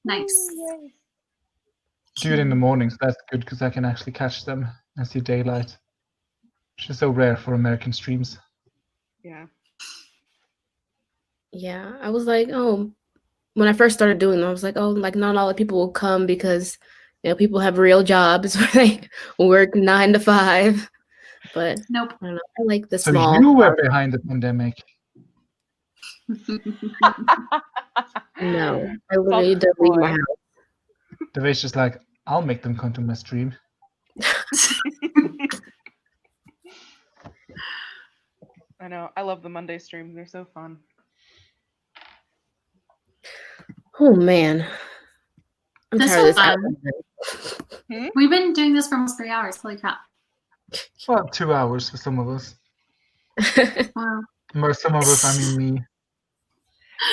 Nice. Do it in the mornings. That's good because I can actually catch them and see daylight, which is so rare for American streams. Yeah. Yeah, I was like, oh, when I first started doing them, I was like, oh, like not all the people will come because people have real jobs where they work 9 to 5. But Nope. I don't know. I like the So small. you were behind the pandemic. No, I literally had to leave my house. Deva's just like, I'll make them come to my stream. I know. I love the Monday streams. They're so fun. Oh man, I'm This tired of was this. fun. We've been doing this for almost 3 hours. Holy crap. Well, 2 hours for some of us. Wow. For some of us, I mean me.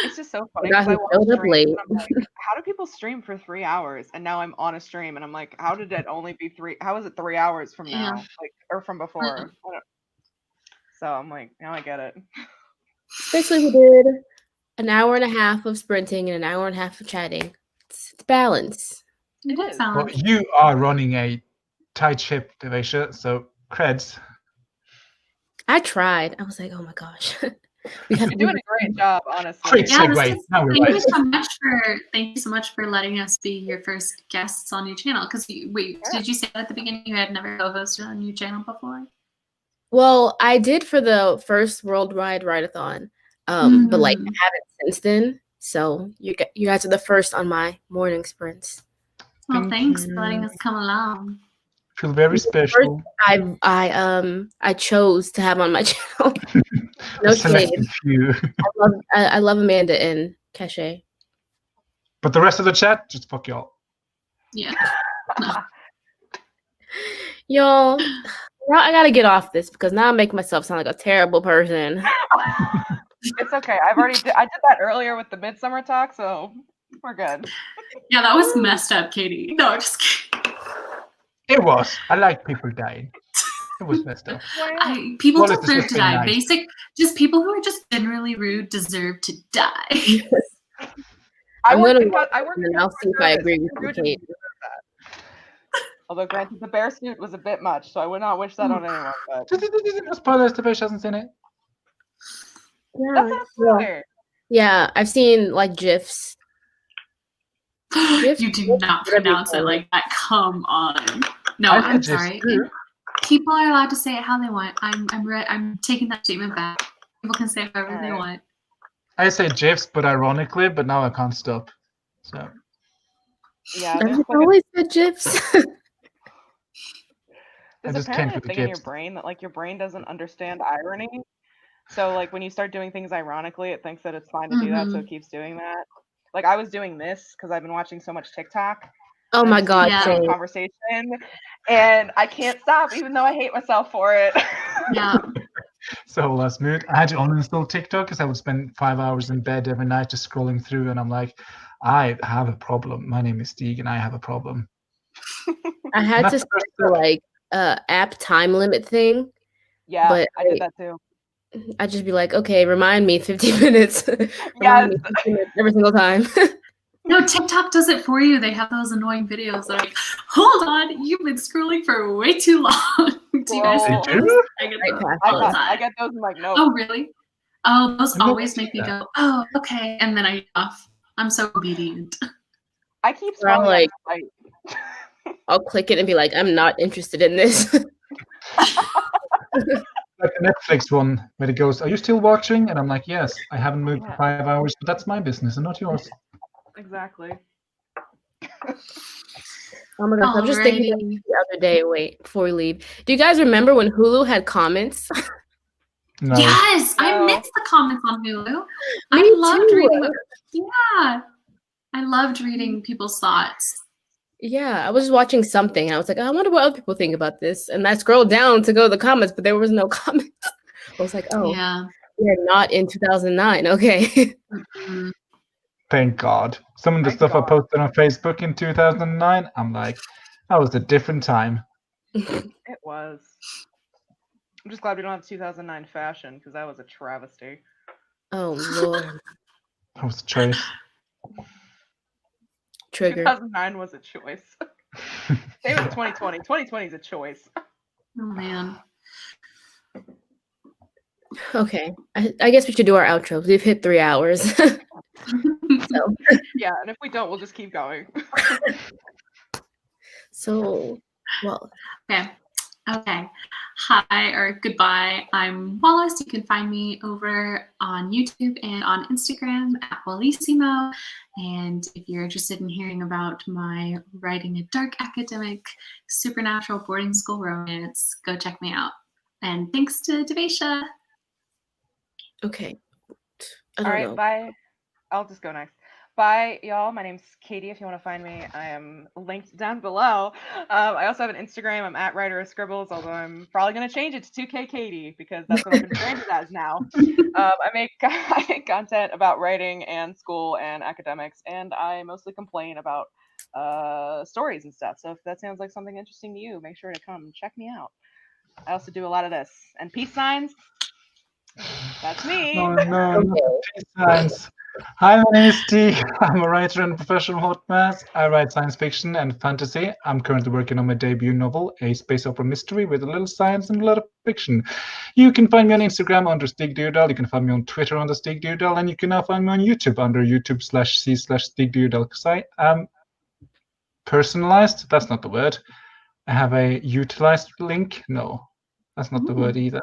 It's just so funny Forgot because I who watch showed up streams late. and I'm like, how do people stream for 3 hours? And now I'm on a stream and I'm like, how did it only be 3? How is it 3 hours from now? Yeah. Like, or from before? So I'm like, now I get it. Basically, we did an hour and a half of sprinting and an hour and a half of chatting. It's balance. It is. Well, you are running a tight ship, Devasia, so creds. I tried. I was like, oh my gosh. We have You're doing a great job, honestly. Great Yeah, segue. Now we're thank right. you so much for letting us be your first guests on your channel. Because did you say at the beginning you had never co-hosted on your channel before? Well, I did for the first Worldwide Write-a-thon, but like I haven't since then. So you guys are the first on my morning sprints. Well, Thank thanks you. for letting us come along. Feel very special. I chose to have on my channel. No A selected shade. few. I love Amanda and Cache. But the rest of the chat, just fuck y'all. Yeah. Y'all, now I gotta get off this because now I make myself sound like a terrible person. It's okay. I did that earlier with the Midsummer talk, so we're good. Yeah, that was messed up, Katie. No, I'm just kidding. It was. I like people dying. It was messed up. People Wallis is deserve just to being die. nice. Just people who are just generally rude deserve to die. I I'm work gonna in look I work and in then I'll see if customer I service. agree If with you're you, rude to me, Kate. you deserve that. Although granted, the bear suit was a bit much, so I would not wish that on anyone. But No spoilers, the fish hasn't seen it. that's not a spoiler. Yeah, I've seen like GIFs. You do not Whatever you pronounce it call like that. Come on. No, I said I'm GIFs sorry. too. People are allowed to say it how they want. I'm taking that statement back. People can say whatever they want. I say GIFs, but ironically, but now I can't stop. So Yeah, I've there's just like always said GIFs. there's just apparently can't a do the thing in your GIFs. brain that like your brain doesn't understand irony. So like when you start doing things ironically, it thinks that it's fine to do that, so it keeps doing that. Like I was doing this because I've been watching so much TikTok. Oh and my I'm seeing god, Yeah. some same. conversation, and I can't stop, even though I hate myself for it. Yeah. So last mood. I had to uninstall TikTok because I would spend 5 hours in bed every night just scrolling through, and I'm like, I have a problem. My name is Stig, and I have a problem. I had to That's the set first the step. like app time limit thing, Yeah, but I did that too. I'd just be like, okay, remind me 15 minutes. Yes. Remind me 15 minutes every single time. No, TikTok does it for you. They have those annoying videos that are like, hold on, you've been scrolling for way too long. Do you guys Whoa. see They those? do? I get Right those past all the it. time. I get those and like, no. Oh, really? Oh, those I've never always seen make me that. go, oh, okay. And then I get off. I'm so obedient. I keep Or I'll, scrolling like- out of spite. I'll click it and be like, I'm not interested in this. Like the Netflix one where it goes, are you still watching? And I'm like, yes, I haven't moved Yeah. for 5 hours, but that's my business and not yours. Exactly. Oh my gosh, I'm just thinking Alrighty. the other day, wait, before we leave. Do you guys remember when Hulu had comments? No. Yes, I No. missed the comments on Hulu. Me I loved too. reading what, yeah. I loved reading people's thoughts. Yeah, I was just watching something and I was like, I wonder what other people think about this. And I scrolled down to go to the comments, but there was no comments. I was like, oh, Yeah. we're not in 2009. Okay. Mm. Thank God. Some of the Thank stuff I God. posted on Facebook in 2009, I'm like, that was a different time. It was. I'm just glad we don't have 2009 fashion because that was a travesty. Oh, Lord. That was a choice. Trigger. 2009 was a choice. Same as 2020. 2020 is a choice. Oh, man. Okay. I guess we should do our outros. We've hit 3 hours. So, Yeah, and if we don't, we'll just keep going. well, Okay. Hi or goodbye. I'm Wallis. You can find me over on YouTube and on Instagram at Wallisimo. And if you're interested in hearing about my writing a dark academic supernatural boarding school romance, go check me out. And thanks to Devesha. okay. I All don't right, know. bye. I'll just go next. Bye, y'all. My name's Katie. If you want to find me, I am linked down below. I also have an Instagram. I'm at Writer of Scribbles, although I'm probably going to change it to 2K Katie because that's what I've been branded as now. I make content about writing and school and academics, and I mostly complain about stories and stuff. So if that sounds like something interesting to you, make sure to come check me out. I also do a lot of this. And peace signs. That's me. Oh no, not the peace signs. Hi, my name is Stig. I'm a writer and professional hot mess. I write science fiction and fantasy. I'm currently working on my debut novel, a space opera mystery with a little science and a lot of fiction. You can find me on Instagram under Stig Dyrdal. You can find me on Twitter under Stig Dyrdal, and you can now find me on YouTube under YouTube/C/Stig Dyrdal because I am personalized. That's not the word. I have a utilized link. No, that's not the word either.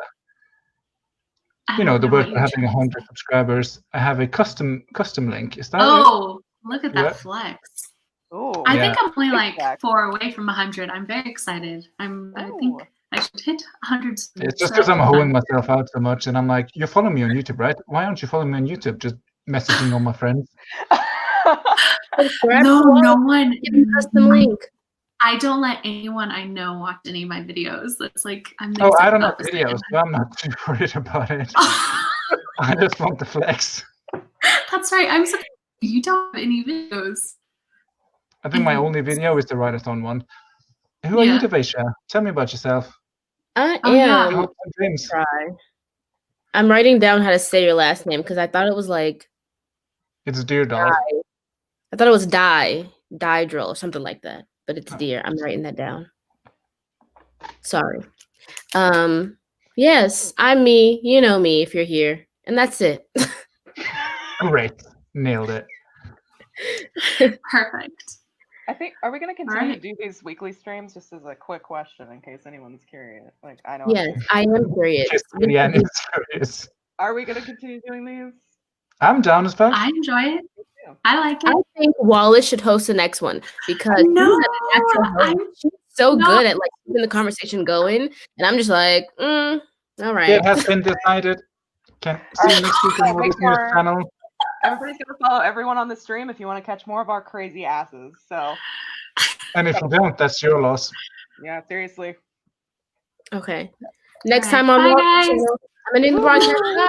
You know, the word for having 100 subscribers. I have a custom link. Is that Oh, look at that Yeah. flex. Ooh. I Yeah. think I'm only like Exact. 4 away from 100. I'm very excited. I think Ooh. I should hit 100. It's just because I'm holding myself out so much, and I'm like, you follow me on YouTube, right? Why aren't you following me on YouTube? Just messaging all my friends. Subscribe No, to us. no one. Give me a custom link. I don't let anyone I know watch any of my videos. That's like I'm. the Oh, I exact don't have opposite. videos, so I'm not too worried about it. I just want the flex. That's right. I'm surprised you don't have any videos. I think my only video is the write-a-thon one. Who are you, Yeah. Devesha? Tell me about yourself. I Oh, yeah. am. Hopes and dreams. Try. I'm writing down how to say your last name because I thought it was like It's Dyrdal. I thought it was Dyrdal or something like that, but it's deer. I'm writing that down. Sorry. Yes, I'm me. You know me if you're here, and that's it. Great. Nailed it. Perfect. I think, are we going to continue Alright. to do these weekly streams just as a quick question in case anyone's curious? Like, I know. Yes, I am curious. Just Leanne is curious. Are we going to continue doing these? I'm down as well. I enjoy it. too. I like I it. think Wallis should host the next one because No, she's a natural host. She's so good at like keeping the conversation going, and I'm just like, all right. It has been decided. Can see you next week on Make Wallis News sure- channel. Everybody's going to follow everyone on the stream if you want to catch more of our crazy asses. So, And if you don't, that's your loss. yeah, seriously. Okay. Next All right. time on Bye, Wallis, guys. I'm ending the broadcast. Bye.